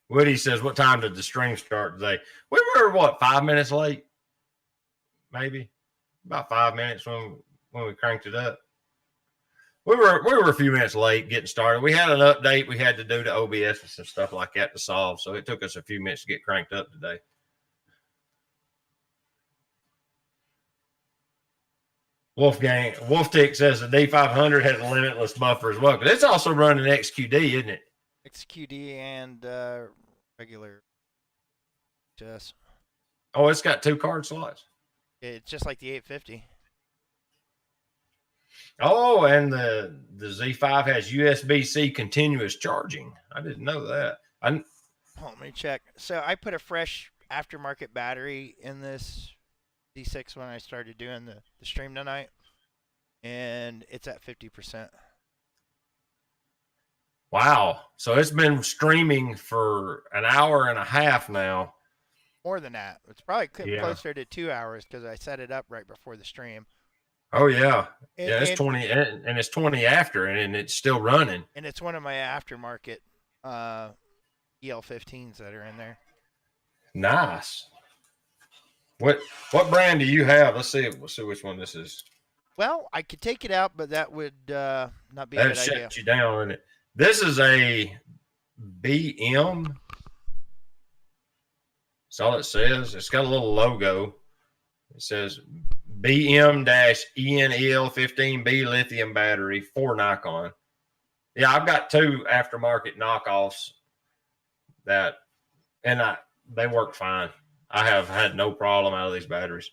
Woody says, "What time did the stream start today?" We were 5 minutes late, maybe about 5 minutes when we cranked it up. We were a few minutes late getting started. We had an update we had to do to OBS and some stuff like that to solve, so it took us a few minutes to get cranked up today. Wolftick says the D500 has a limitless buffer as well, but it's also running XQD, isn't it? XQD and regular. Just. Oh, it's got 2 card slots. It's just like the 850. Oh, and the Z5 has USB-C continuous charging. I didn't know that. Let me check. So I put a fresh aftermarket battery in this Z6 when I started doing the stream tonight, and it's at 50%. Wow. So it's been streaming for an hour and a half now. More than that. It's probably closer to 2 hours because I set it up right before the stream. Oh, yeah. It's 20, and it's 20 after, and it's still running. And it's one of my aftermarket EL15s that are in there. Nice. What brand do you have? Let's see which one this is. Well, I could take it out, but that would not be a good idea. That'd shut you down, wouldn't it? This is a BM. That's all it says. It's got a little logo. It says BM-ENEL15B lithium battery for Nikon. Yeah, I've got 2 aftermarket knockoffs they work fine. I have had no problem out of these batteries.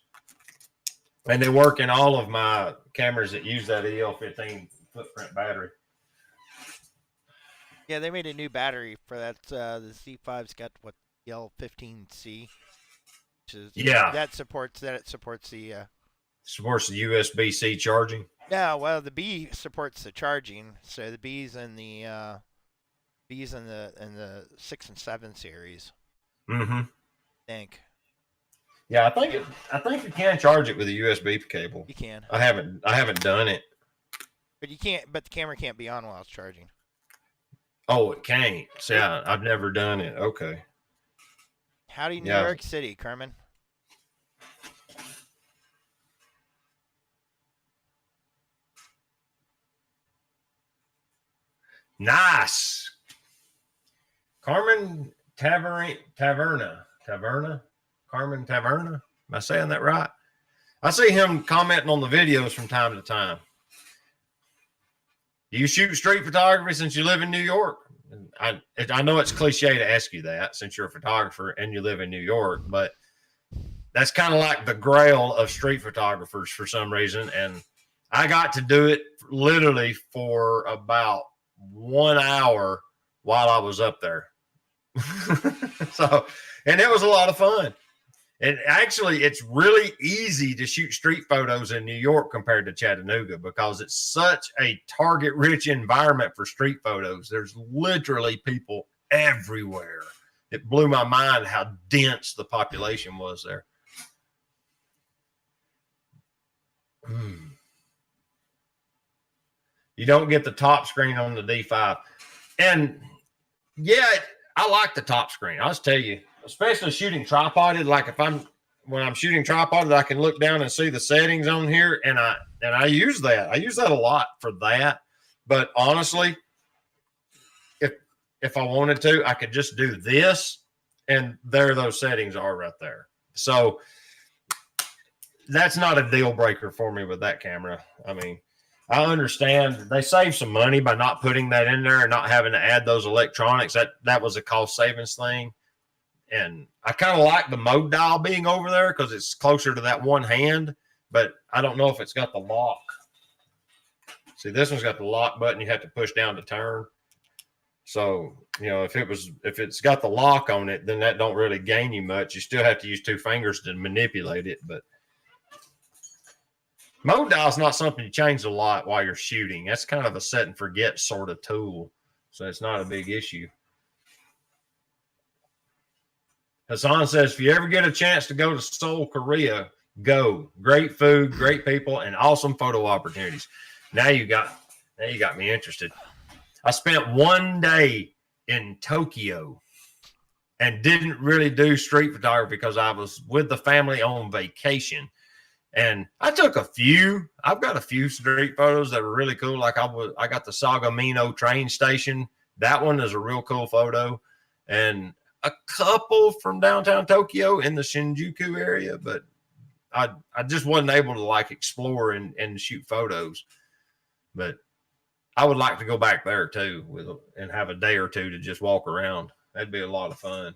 And they work in all of my cameras that use that EL15 footprint battery. Yeah, they made a new battery for that. The Z5's got EL15C. That supports the supports the USB-C charging. Yeah, well, the B supports the charging, so the B's in the 6 and 7 series. Mm-hmm. I think. Yeah, I think you can charge it with a USB cable. You can. I haven't done it. But you can't. But the camera can't be on while it's charging. Oh, it can't. See, I've never done it. Okay. Howdy, New Yeah. York City, Kerman. Nice. Carmen Taverna. Carmen Taverna. Am I saying that right? I see him commenting on the videos from time to time. Do you shoot street photography since you live in New York? I know it's cliche to ask you that since you're a photographer and you live in New York, but that's kind of like the grail of street photographers for some reason. And I got to do it literally for about 1 hour while I was up there. And it was a lot of fun. And actually, it's really easy to shoot street photos in New York compared to Chattanooga because it's such a target-rich environment for street photos. There's literally people everywhere. It blew my mind how dense the population was there. You don't get the top screen on the D5. And yeah, I like the top screen. I'll tell you, especially shooting tripoded. Like when I'm shooting tripoded, I can look down and see the settings on here, and I use that. I use that a lot for that. But honestly, if I wanted to, I could just do this, and there those settings are right there. So that's not a deal breaker for me with that camera. I mean, I understand they save some money by not putting that in there and not having to add those electronics. That was a cost savings thing. And I kind of like the mode dial being over there because it's closer to that one hand, but I don't know if it's got the lock. See, this one's got the lock button you have to push down to turn. So, you know, if it's got the lock on it, then that don't really gain you much. You still have to use 2 fingers to manipulate it, but mode dial is not something you change a lot while you're shooting. That's kind of a set and forget sort of tool. So it's not a big issue. Hassan says, if you ever get a chance to go to Seoul, Korea, go. Great food, great people, and awesome photo opportunities. Now you got me interested. I spent 1 day in Tokyo and didn't really do street photography because I was with the family on vacation. And I took a few. I've got a few street photos that were really cool. Like I got the Sagamino train station. That one is a real cool photo. And a couple from downtown Tokyo in the Shinjuku area, but I just wasn't able to like explore and shoot photos. But I would like to go back there too and have a day or two to just walk around. That'd be a lot of fun.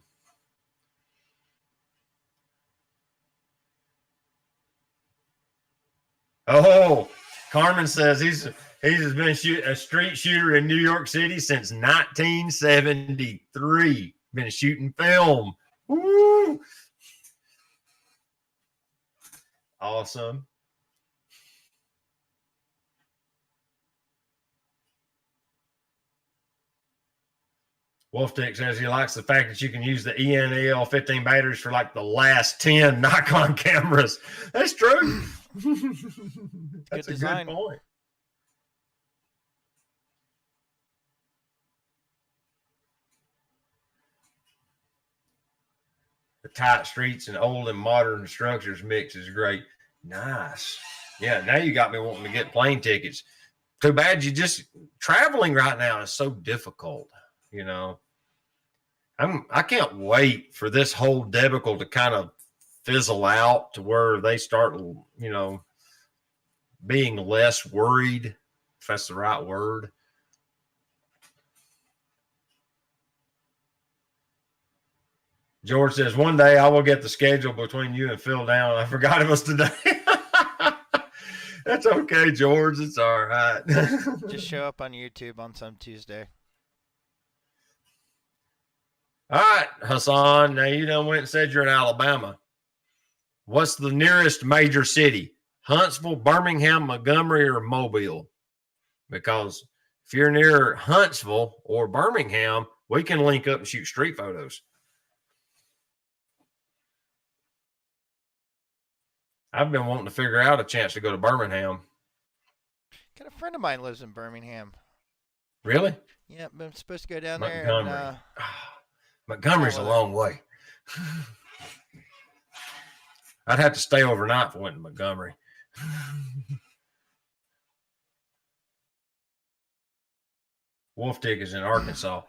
Oh, Carmen says he's been a street shooter in New York City since 1973. Been shooting film. Woo! Awesome. Wolftick says he likes the fact that you can use the ENL 15 batteries for like the last 10 Nikon cameras. That's true. That's a good point. The tight streets and old and modern structures mix is great. Nice. Yeah, now you got me wanting to get plane tickets. Too bad traveling right now is so difficult, you know. I can't wait for this whole debacle to kind of fizzle out to where they start, you know, being less worried, if that's the right word. George says, one day I will get the schedule between you and Phil down. I forgot it was today. That's okay, George. It's all right. Just show up on YouTube on some Tuesday. All right, Hassan. Now you done went and said you're in Alabama. What's the nearest major city? Huntsville, Birmingham, Montgomery, or Mobile? Because if you're near Huntsville or Birmingham, we can link up and shoot street photos. I've been wanting to figure out a chance to go to Birmingham. Got a friend of mine lives in Birmingham. Really? Yeah, I'm supposed to go down Montgomery. there. Montgomery's a long way. I'd have to stay overnight if I went to Montgomery. Wolf Tick is in Arkansas.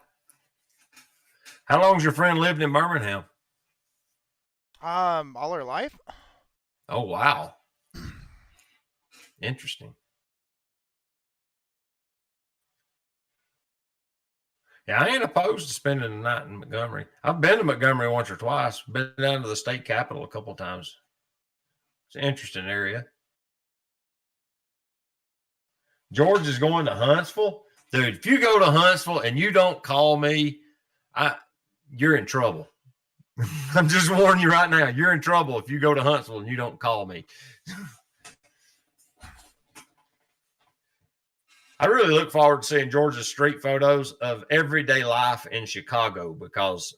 How long's your friend lived in Birmingham? All her life. Oh, wow. Interesting. Yeah, I ain't opposed to spending the night in Montgomery. I've been to Montgomery once or twice. Been down to the state capitol a couple of times. It's an interesting area. George is going to Huntsville. Dude, if you go to Huntsville and you don't call me, you're in trouble. I'm just warning you right now. You're in trouble if you go to Huntsville and you don't call me. I really look forward to seeing George's street photos of everyday life in Chicago, because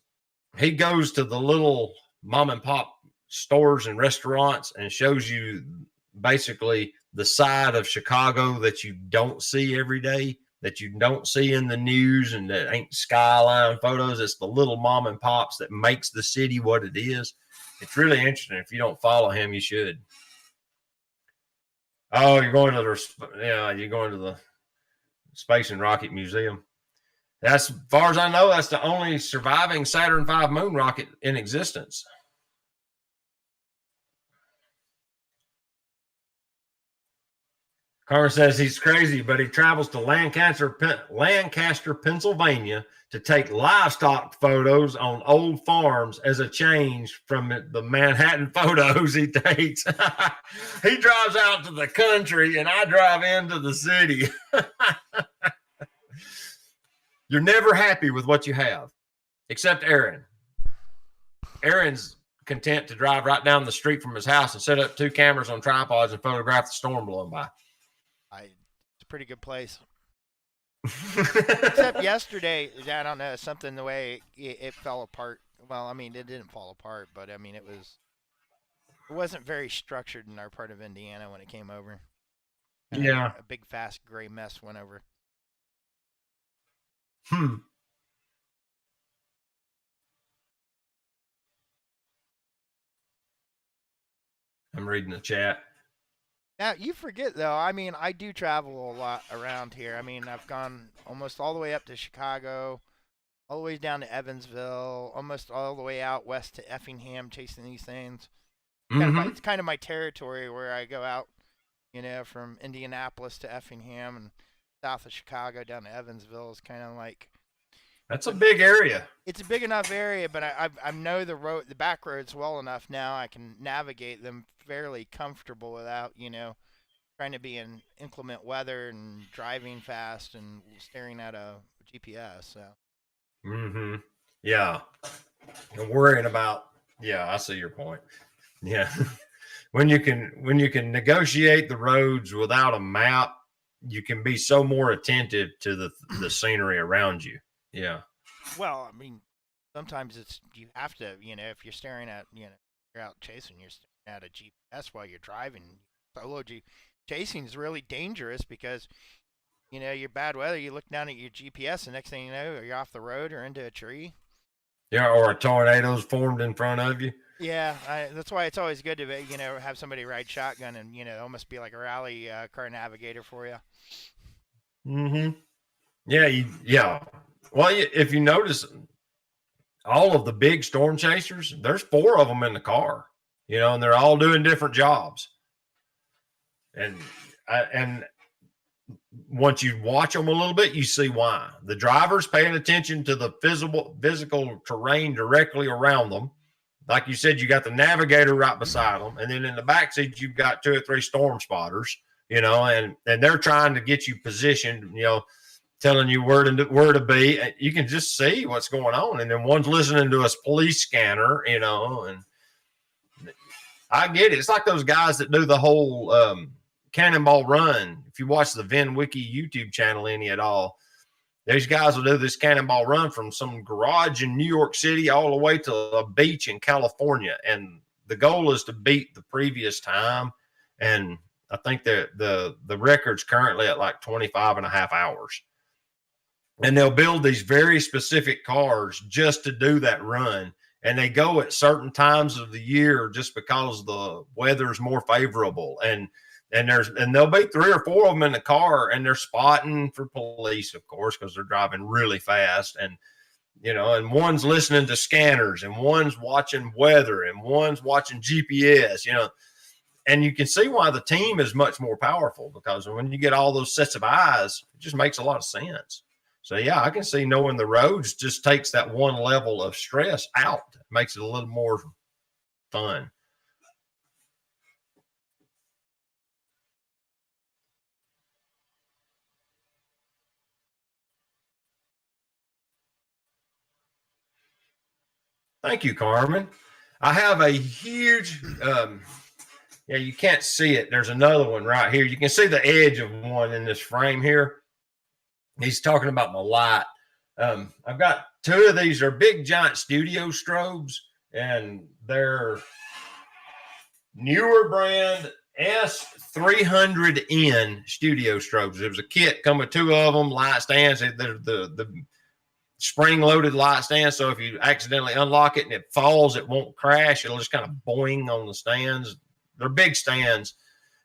he goes to the little mom and pop stores and restaurants and shows you basically the side of Chicago that you don't see every day, that you don't see in the news, and that ain't skyline photos. It's the little mom and pops that makes the city what it is. It's really interesting. If you don't follow him, you should. Oh, you're going to the Space and Rocket Museum. That's, as far as I know, that's the only surviving Saturn V moon rocket in existence. Carter says he's crazy, but he travels to Lancaster, Pennsylvania to take livestock photos on old farms as a change from the Manhattan photos he takes. He drives out to the country and I drive into the city. You're never happy with what you have, except Aaron. Aaron's content to drive right down the street from his house and set up 2 cameras on tripods and photograph the storm blowing by. It's a pretty good place. Except yesterday, I don't know, something the way it fell apart. Well, I mean, it didn't fall apart, but I mean, it wasn't very structured in our part of Indiana when it came over. And yeah. A big, fast, gray mess went over. I'm reading the chat. Now, you forget, though, I mean, I do travel a lot around here. I mean, I've gone almost all the way up to Chicago, all the way down to Evansville, almost all the way out west to Effingham, chasing these things. It's kind of my territory where I go out, from Indianapolis to Effingham and south of Chicago down to Evansville is kind of like. That's a big area. It's a big enough area, but I know the back roads well enough now. I can navigate them fairly comfortable without, trying to be in inclement weather and driving fast and staring at a GPS. So. Yeah. And worrying about. Yeah, I see your point. Yeah. When you can negotiate the roads without a map, you can be so more attentive to the scenery around you. Yeah. Well, I mean, sometimes you have to, if you're staring at, you're out chasing, you're staring at a GPS while you're driving. Solo chasing is really dangerous because, you're bad weather. You look down at your GPS, the next thing you know, you're off the road or into a tree. Yeah, or a tornado's formed in front of you. Yeah, that's why it's always good to, have somebody ride shotgun and, almost be like a rally car navigator for you. Yeah, yeah. Well, if you notice, all of the big storm chasers, there's 4 of them in the car, and they're all doing different jobs. And once you watch them a little bit, you see why. The driver's paying attention to the physical terrain directly around them. Like you said, you got the navigator right beside them. And then in the backseat, you've got 2 or 3 storm spotters, and they're trying to get you positioned, telling you where to be. You can just see what's going on. And then one's listening to a police scanner, and I get it. It's like those guys that do the whole Cannonball Run. If you watch the Vin Wiki YouTube channel any at all, these guys will do this Cannonball Run from some garage in New York City all the way to a beach in California. And the goal is to beat the previous time. And I think that the record's currently at like 25 and a half hours. And they'll build these very specific cars just to do that run. And they go at certain times of the year just because the weather's more favorable. And there'll be 3 or 4 of them in the car, and they're spotting for police, of course, because they're driving really fast. And, you know, and one's listening to scanners, and one's watching weather, and one's watching GPS, you know. And you can see why the team is much more powerful, because when you get all those sets of eyes, it just makes a lot of sense. So, yeah, I can see knowing the roads just takes that one level of stress out. It makes it a little more fun. Thank you, Carmen. I have a huge, yeah, you can't see it. There's another one right here. You can see the edge of one in this frame here. He's talking about my light. I've got 2 of these. They're big, giant studio strobes, and they're newer brand S300N studio strobes. There was a kit come with 2 of them, light stands. They're the spring-loaded light stand, so if you accidentally unlock it and it falls, it won't crash. It'll just kind of boing on the stands. They're big stands,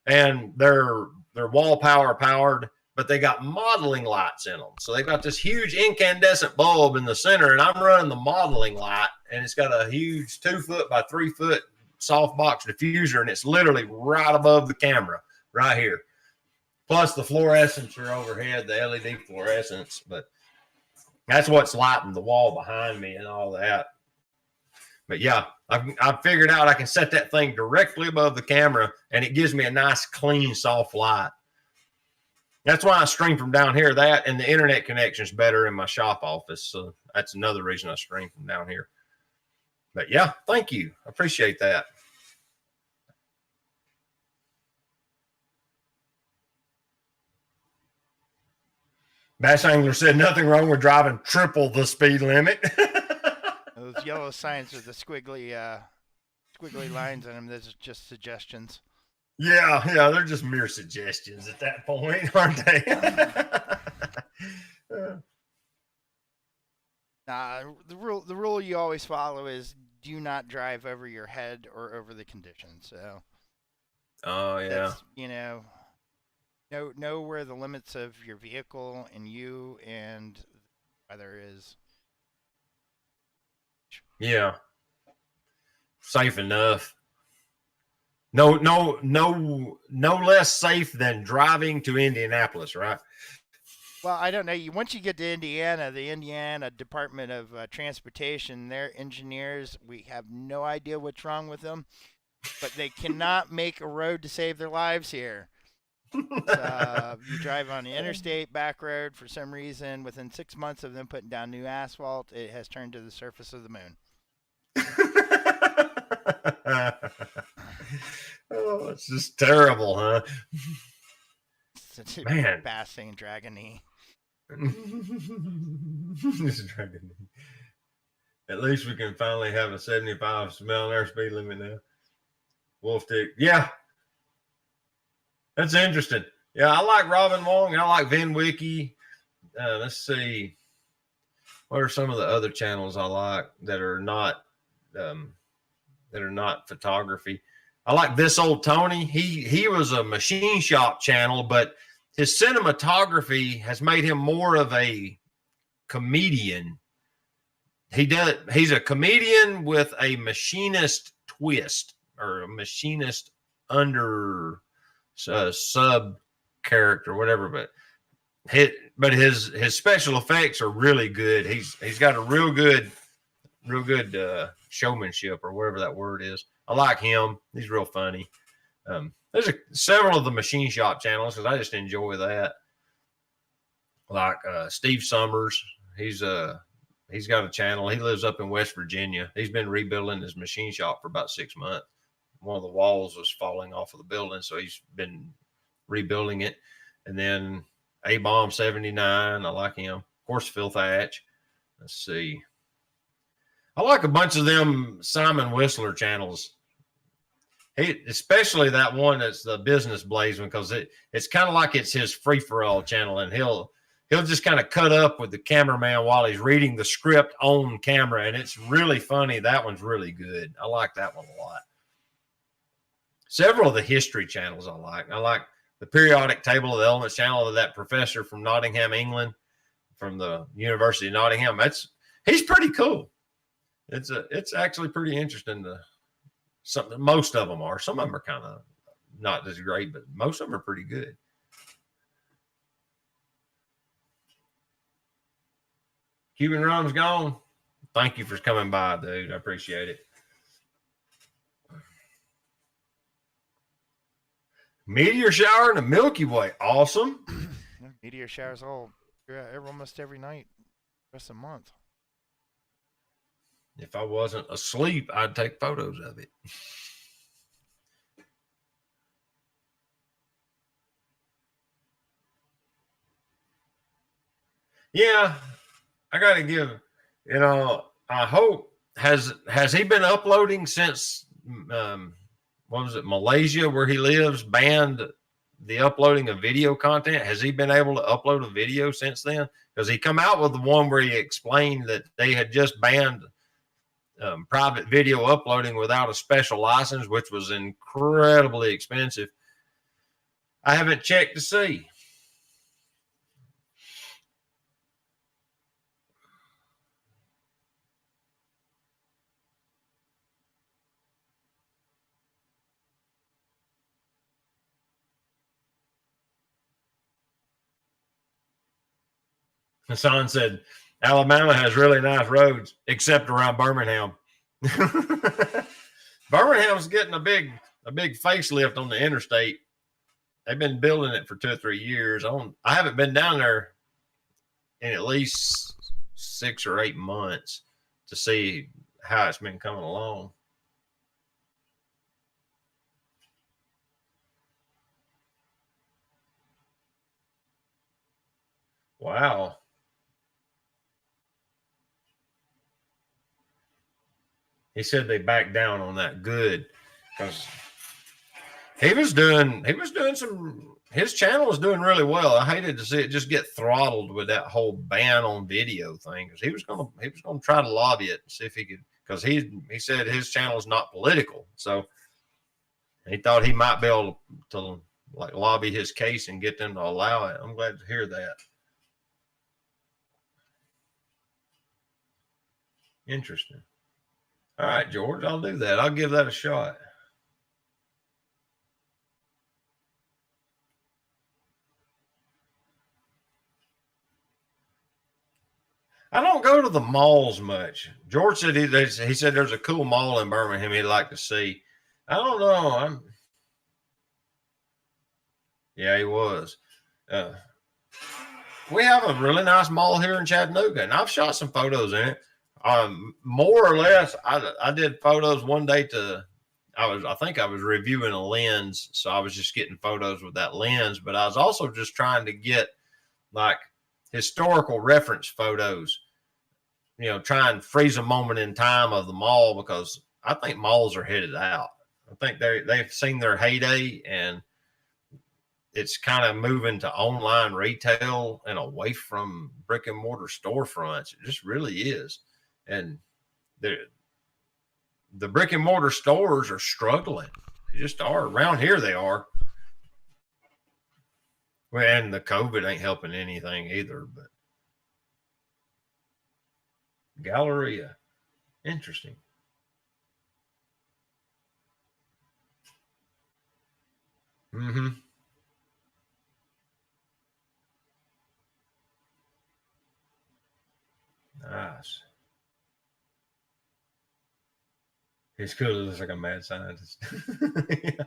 and they're wall power powered, but they got modeling lights in them. So they've got this huge incandescent bulb in the center, and I'm running the modeling light, and it's got a huge 2-foot by 3-foot softbox diffuser, and it's literally right above the camera right here. Plus the fluorescents are overhead, the LED fluorescents, but that's what's lighting the wall behind me and all that. But yeah, I've figured out I can set that thing directly above the camera, and it gives me a nice, clean, soft light. That's why I stream from down here. That and the internet connection is better in my shop office. So that's another reason I stream from down here. But yeah, thank you. I appreciate that. Bass Angler said nothing wrong with driving triple the speed limit. Those yellow signs with the squiggly lines on them, those are just suggestions. Yeah, they're just mere suggestions at that point, aren't they? The rule you always follow is do not drive over your head or over the conditions. So, oh yeah, you know where the limits of your vehicle and you and the weather is. Yeah, safe enough. No less safe than driving to Indianapolis, right? Well, I don't know. Once you get to Indiana, the Indiana Department of Transportation, their engineers, we have no idea what's wrong with them, but they cannot make a road to save their lives here. You drive on the interstate back road for some reason. Within 6 months of them putting down new asphalt, it has turned to the surface of the moon. Oh, it's just terrible, huh? Man, Bassing Dragony. At least we can finally have a 75 mile an hour speed limit now. Wolf Tick, yeah, that's interesting. Yeah, I like Robin Wong. I like Vin Wiki. Let's see, what are some of the other channels I like that are not photography? I like This Old Tony. He was a machine shop channel, but his cinematography has made him more of a comedian. He's a comedian with a machinist twist, or a machinist under sub character, whatever. But his special effects are really good. He's got a real good showmanship, or whatever that word is. I like him. He's real funny. There's several of the machine shop channels because I just enjoy that. Like Steve Summers, he's got a channel. He lives up in West Virginia. He's been rebuilding his machine shop for about 6 months. One of the walls was falling off of the building, so he's been rebuilding it. And then A-Bomb 79, I like him. Of course, Phil Thatch. Let's see. I like a bunch of them Simon Whistler channels. Especially that one that's the business blaze one, because it's kind of like it's his free for all channel, and he'll just kind of cut up with the cameraman while he's reading the script on camera, and it's really funny. That one's really good. I like that one a lot. Several of the history channels I like. I like the periodic table of the elements channel of that professor from Nottingham, England, from the University of Nottingham. He's pretty cool. It's actually pretty interesting to. Most of them are. Some of them are kind of not as great, but most of them are pretty good. Cuban Rum's gone. Thank you for coming by, dude. I appreciate it. Meteor shower in the Milky Way. Awesome. Meteor showers almost every night, rest of the month. If I wasn't asleep, I'd take photos of it. Yeah, I got to give, I hope, has he been uploading since, what was it, Malaysia, where he lives, banned the uploading of video content? Has he been able to upload a video since then? Because he come out with the one where he explained that they had just banned private video uploading without a special license, which was incredibly expensive. I haven't checked to see. Hassan said, Alabama has really nice roads, except around Birmingham. Birmingham's getting a big facelift on the interstate. They've been building it for 2 or 3 years. I haven't been down there in at least 6 or 8 months to see how it's been coming along. Wow. He said they backed down on that. Good. Because he was doing his channel was doing really well. I hated to see it just get throttled with that whole ban on video thing, because he was gonna try to lobby it and see if he could, because he said his channel is not political. So he thought he might be able to like lobby his case and get them to allow it. I'm glad to hear that. Interesting. All right, George, I'll do that. I'll give that a shot. I don't go to the malls much. George said he said there's a cool mall in Birmingham he'd like to see. I don't know. Yeah, he was. We have a really nice mall here in Chattanooga, and I've shot some photos in it. More or less, I did photos one day I think I was reviewing a lens, so I was just getting photos with that lens, but I was also just trying to get like historical reference photos, try and freeze a moment in time of the mall, because I think malls are headed out. I think they've seen their heyday, and it's kind of moving to online retail and away from brick and mortar storefronts. It just really is. And the brick and mortar stores are struggling. They just are. Around here they are. Well, and the COVID ain't helping anything either. But Galleria, interesting. Mm-hmm. Nice. He's cool. He looks like a mad scientist. Yeah.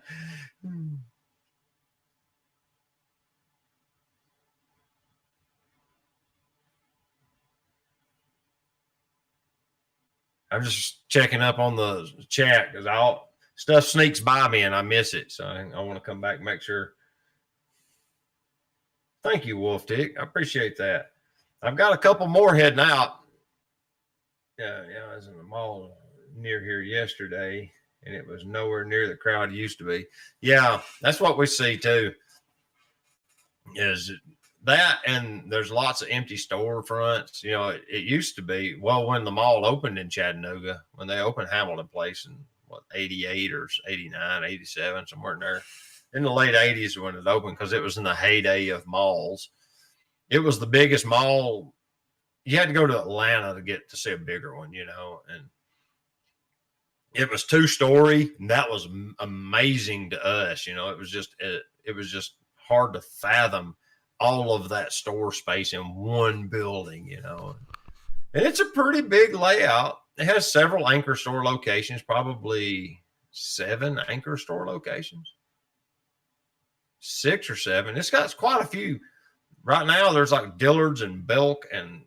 I'm just checking up on the chat because stuff sneaks by me and I miss it. So I want to come back and make sure. Thank you, Wolf Tick. I appreciate that. I've got a couple more heading out. Yeah, I was in the mall near here yesterday. and it was nowhere near the crowd it used to be. Yeah, that's what we see too. Is that, and there's lots of empty storefronts. You know, it used to be, well, when the mall opened in Chattanooga, when they opened Hamilton Place in what, 88 or 89, 87, somewhere in there, in the late 80s when it opened, because it was in the heyday of malls. It was the biggest mall. You had to go to Atlanta to get to see a bigger one, you know, and it was 2-story, and that was amazing to us. You know, it was just hard to fathom all of that store space in one building, you know. And it's a pretty big layout. It has several anchor store locations, probably 7 anchor store locations, 6 or 7. It's got quite a few. Right now, there's like Dillard's and Belk and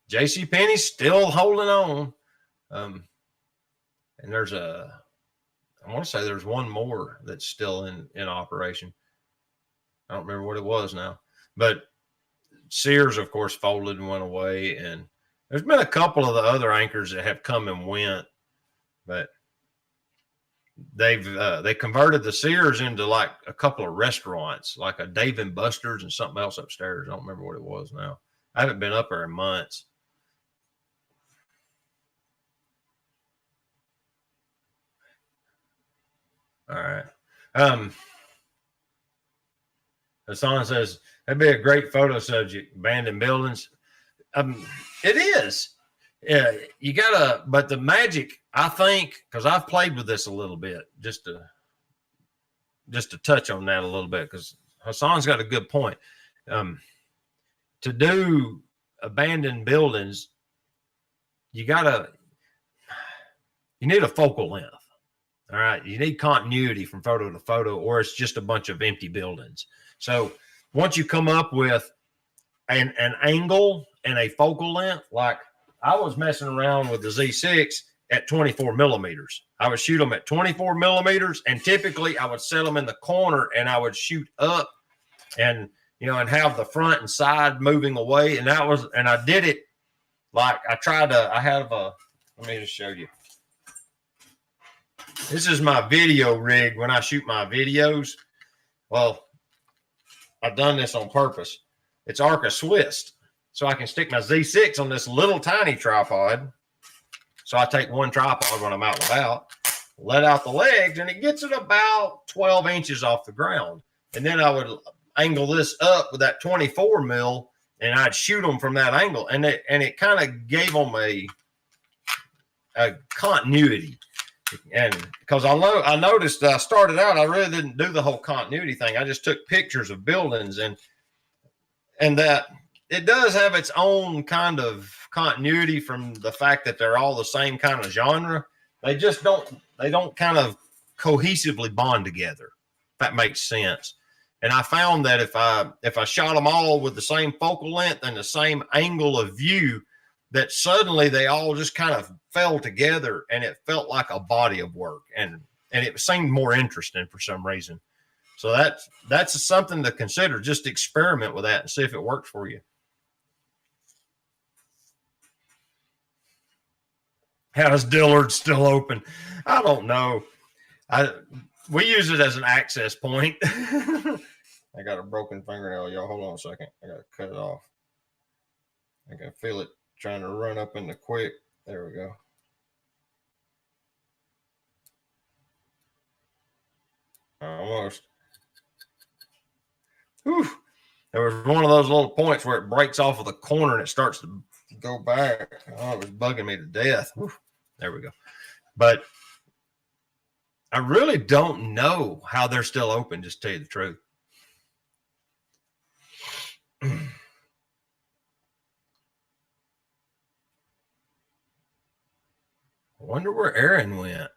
JCPenney's still holding on. And there's I want to say there's one more that's still in operation. I don't remember what it was now, but Sears, of course, folded and went away. And there's been a couple of the other anchors that have come and went, but they converted the Sears into like a couple of restaurants, like a Dave and Buster's and something else upstairs. I don't remember what it was now. I haven't been up there in months. All right. Hassan says that'd be a great photo subject, abandoned buildings. It is. Yeah, you gotta, but the magic, I think, because I've played with this a little bit, just to touch on that a little bit, because Hassan's got a good point. To do abandoned buildings, you need a focal length. All right. You need continuity from photo to photo, or it's just a bunch of empty buildings. So once you come up with an angle and a focal length, like I was messing around with the Z6 at 24 millimeters. I would shoot them at 24 millimeters, and typically I would set them in the corner and I would shoot up and, you know, and have the front and side moving away. And I did it like let me just show you. This is my video rig when I shoot my videos. Well, I've done this on purpose. It's Arca Swiss. So I can stick my Z6 on this little tiny tripod. So I take one tripod when I'm out and about, let out the legs, and it gets it about 12 inches off the ground. And then I would angle this up with that 24 mil, and I'd shoot them from that angle. And it kind of gave them a continuity. And because I noticed I started out, I really didn't do the whole continuity thing. I just took pictures of buildings, and that it does have its own kind of continuity from the fact that they're all the same kind of genre. They don't kind of cohesively bond together, if that makes sense. And I found that if I shot them all with the same focal length and the same angle of view, that suddenly they all just kind of fell together, and it felt like a body of work, and it seemed more interesting for some reason. So that's something to consider. Just experiment with that and see if it works for you. How's Dillard still open? I don't know. We use it as an access point. I got a broken fingernail, y'all. Hold on a second. I got to cut it off. I can feel it trying to run up in the quick. There we go. Almost. Whew. There was one of those little points where it breaks off of the corner and it starts to go back. Oh, it was bugging me to death. Whew. There we go. But I really don't know how they're still open, just to tell you the truth. I wonder where Aaron went.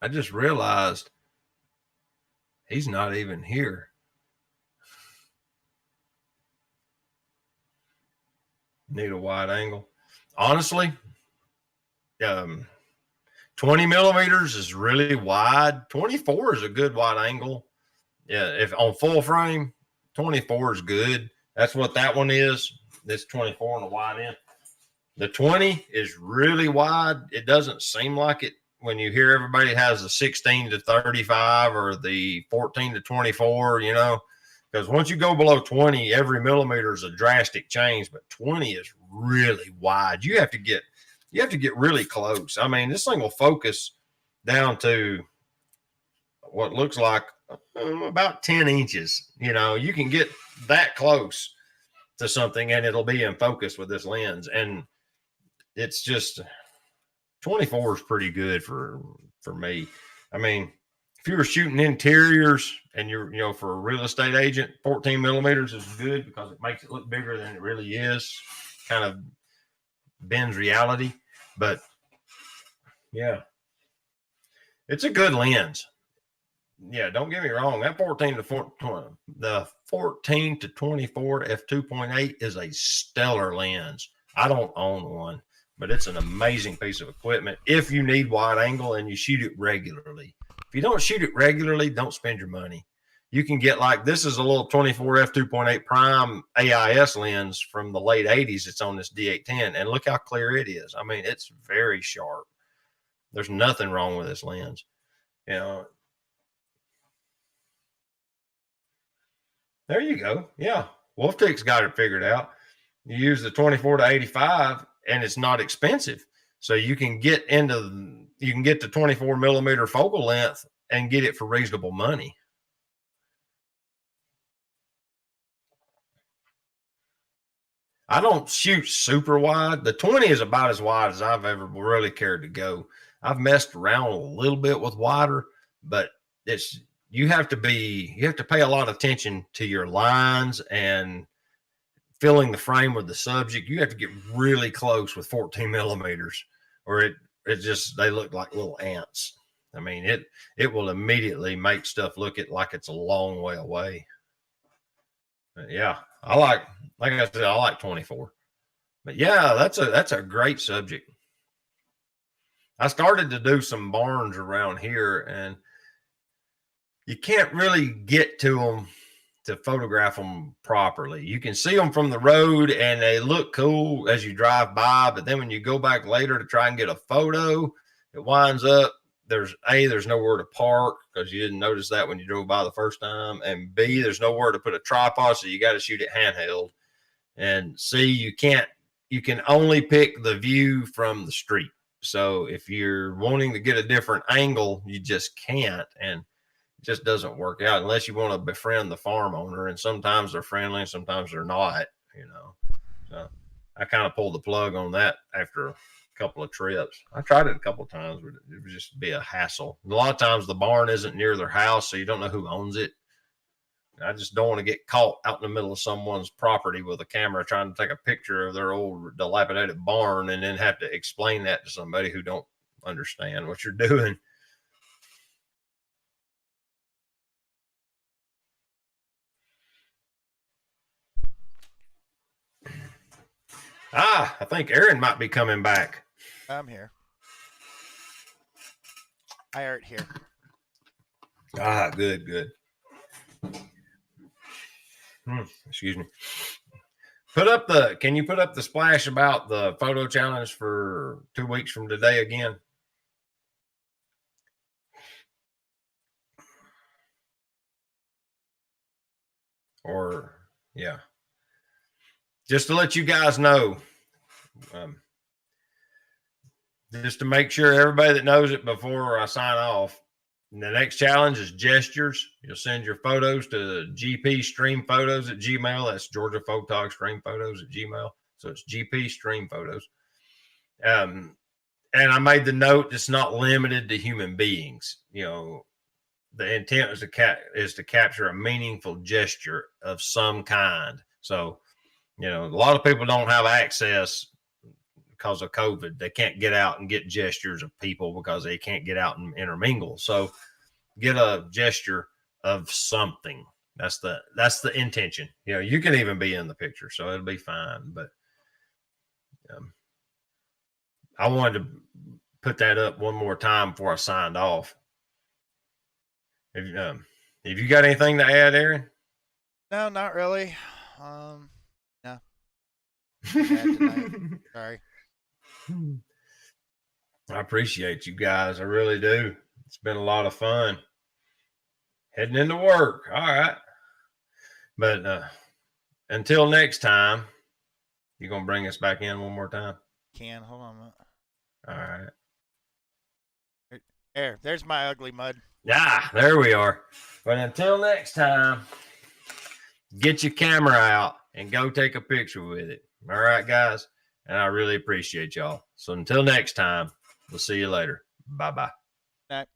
I just realized he's not even here. Need a wide angle. Honestly, 20 millimeters is really wide. 24 is a good wide angle. Yeah, if on full frame, 24 is good. That's what that one is. This 24 on the wide end. The 20 is really wide. It doesn't seem like it when you hear everybody has the 16 to 35 or the 14 to 24, you know, because once you go below 20, every millimeter is a drastic change, but 20 is really wide. You have to get really close. I mean, this thing will focus down to what looks like about 10 inches. You know, you can get that close to something and it'll be in focus with this lens. And it's just 24 is pretty good for me. I mean, if you were shooting interiors and you're, you know, for a real estate agent, 14 millimeters is good because it makes it look bigger than it really is. Kind of bends reality. But yeah, it's a good lens. Yeah, don't get me wrong. That 14 to 14, the 14 to 24 f2.8 is a stellar lens. I don't own one, but it's an amazing piece of equipment if you need wide angle and you shoot it regularly. If you don't shoot it regularly, don't spend your money. You can get like, this is a little 24 f2.8 prime AIS lens from the late 80s. It's on this D810, and look how clear it is. I mean, it's very sharp. There's nothing wrong with this lens. You know, there you go. Yeah. Wolftick's got it figured out. You use the 24 to 85 and it's not expensive. So you can get to 24 millimeter focal length and get it for reasonable money. I don't shoot super wide. The 20 is about as wide as I've ever really cared to go. I've messed around a little bit with wider, but you have to pay a lot of attention to your lines and filling the frame with the subject. You have to get really close with 14 millimeters or they look like little ants. I mean, it will immediately make stuff look like it's a long way away. But yeah, like I said, I like 24. But yeah, that's a great subject. I started to do some barns around here, and you can't really get to them to photograph them properly. You can see them from the road and they look cool as you drive by, but then when you go back later to try and get a photo, it winds up there's nowhere to park because you didn't notice that when you drove by the first time, and B, there's nowhere to put a tripod, so you got to shoot it handheld, and C, you can only pick the view from the street. So if you're wanting to get a different angle, you just can't, and it just doesn't work out unless you want to befriend the farm owner, and sometimes they're friendly and sometimes they're not, you know. So I kind of pulled the plug on that after a couple of trips. I tried it a couple of times, but it would just be a hassle. And a lot of times the barn isn't near their house, so you don't know who owns it. I just don't want to get caught out in the middle of someone's property with a camera trying to take a picture of their old dilapidated barn and then have to explain that to somebody who don't understand what you're doing. I think Aaron might be coming back. I'm here. I aren't here. Good. Excuse me. Can you put up the splash about the photo challenge for 2 weeks from today again? Or, yeah. Just to let you guys know, just to make sure everybody that knows it before I sign off, the next challenge is gestures. You'll send your photos to GP Stream Photos at Gmail. That's Georgia Photog Stream Photos at Gmail. So it's GP Stream Photos. And I made the note it's not limited to human beings. You know, the intent is to capture a meaningful gesture of some kind. So, you know, a lot of people don't have access because of COVID. They can't get out and get gestures of people because they can't get out and intermingle. So get a gesture of something. That's the intention. You know, you can even be in the picture, so it'll be fine. But I wanted to put that up one more time before I signed off. Have you got anything to add, Aaron? No, not really. No. Sorry. I appreciate you guys. I really do. It's been a lot of fun. Heading into work. All right. But until next time, you're going to bring us back in one more time? Hold on. All right. There's my ugly mud. Ah, there we are. But until next time, get your camera out and go take a picture with it. All right, guys? And I really appreciate y'all. So until next time, we'll see you later. Bye-bye.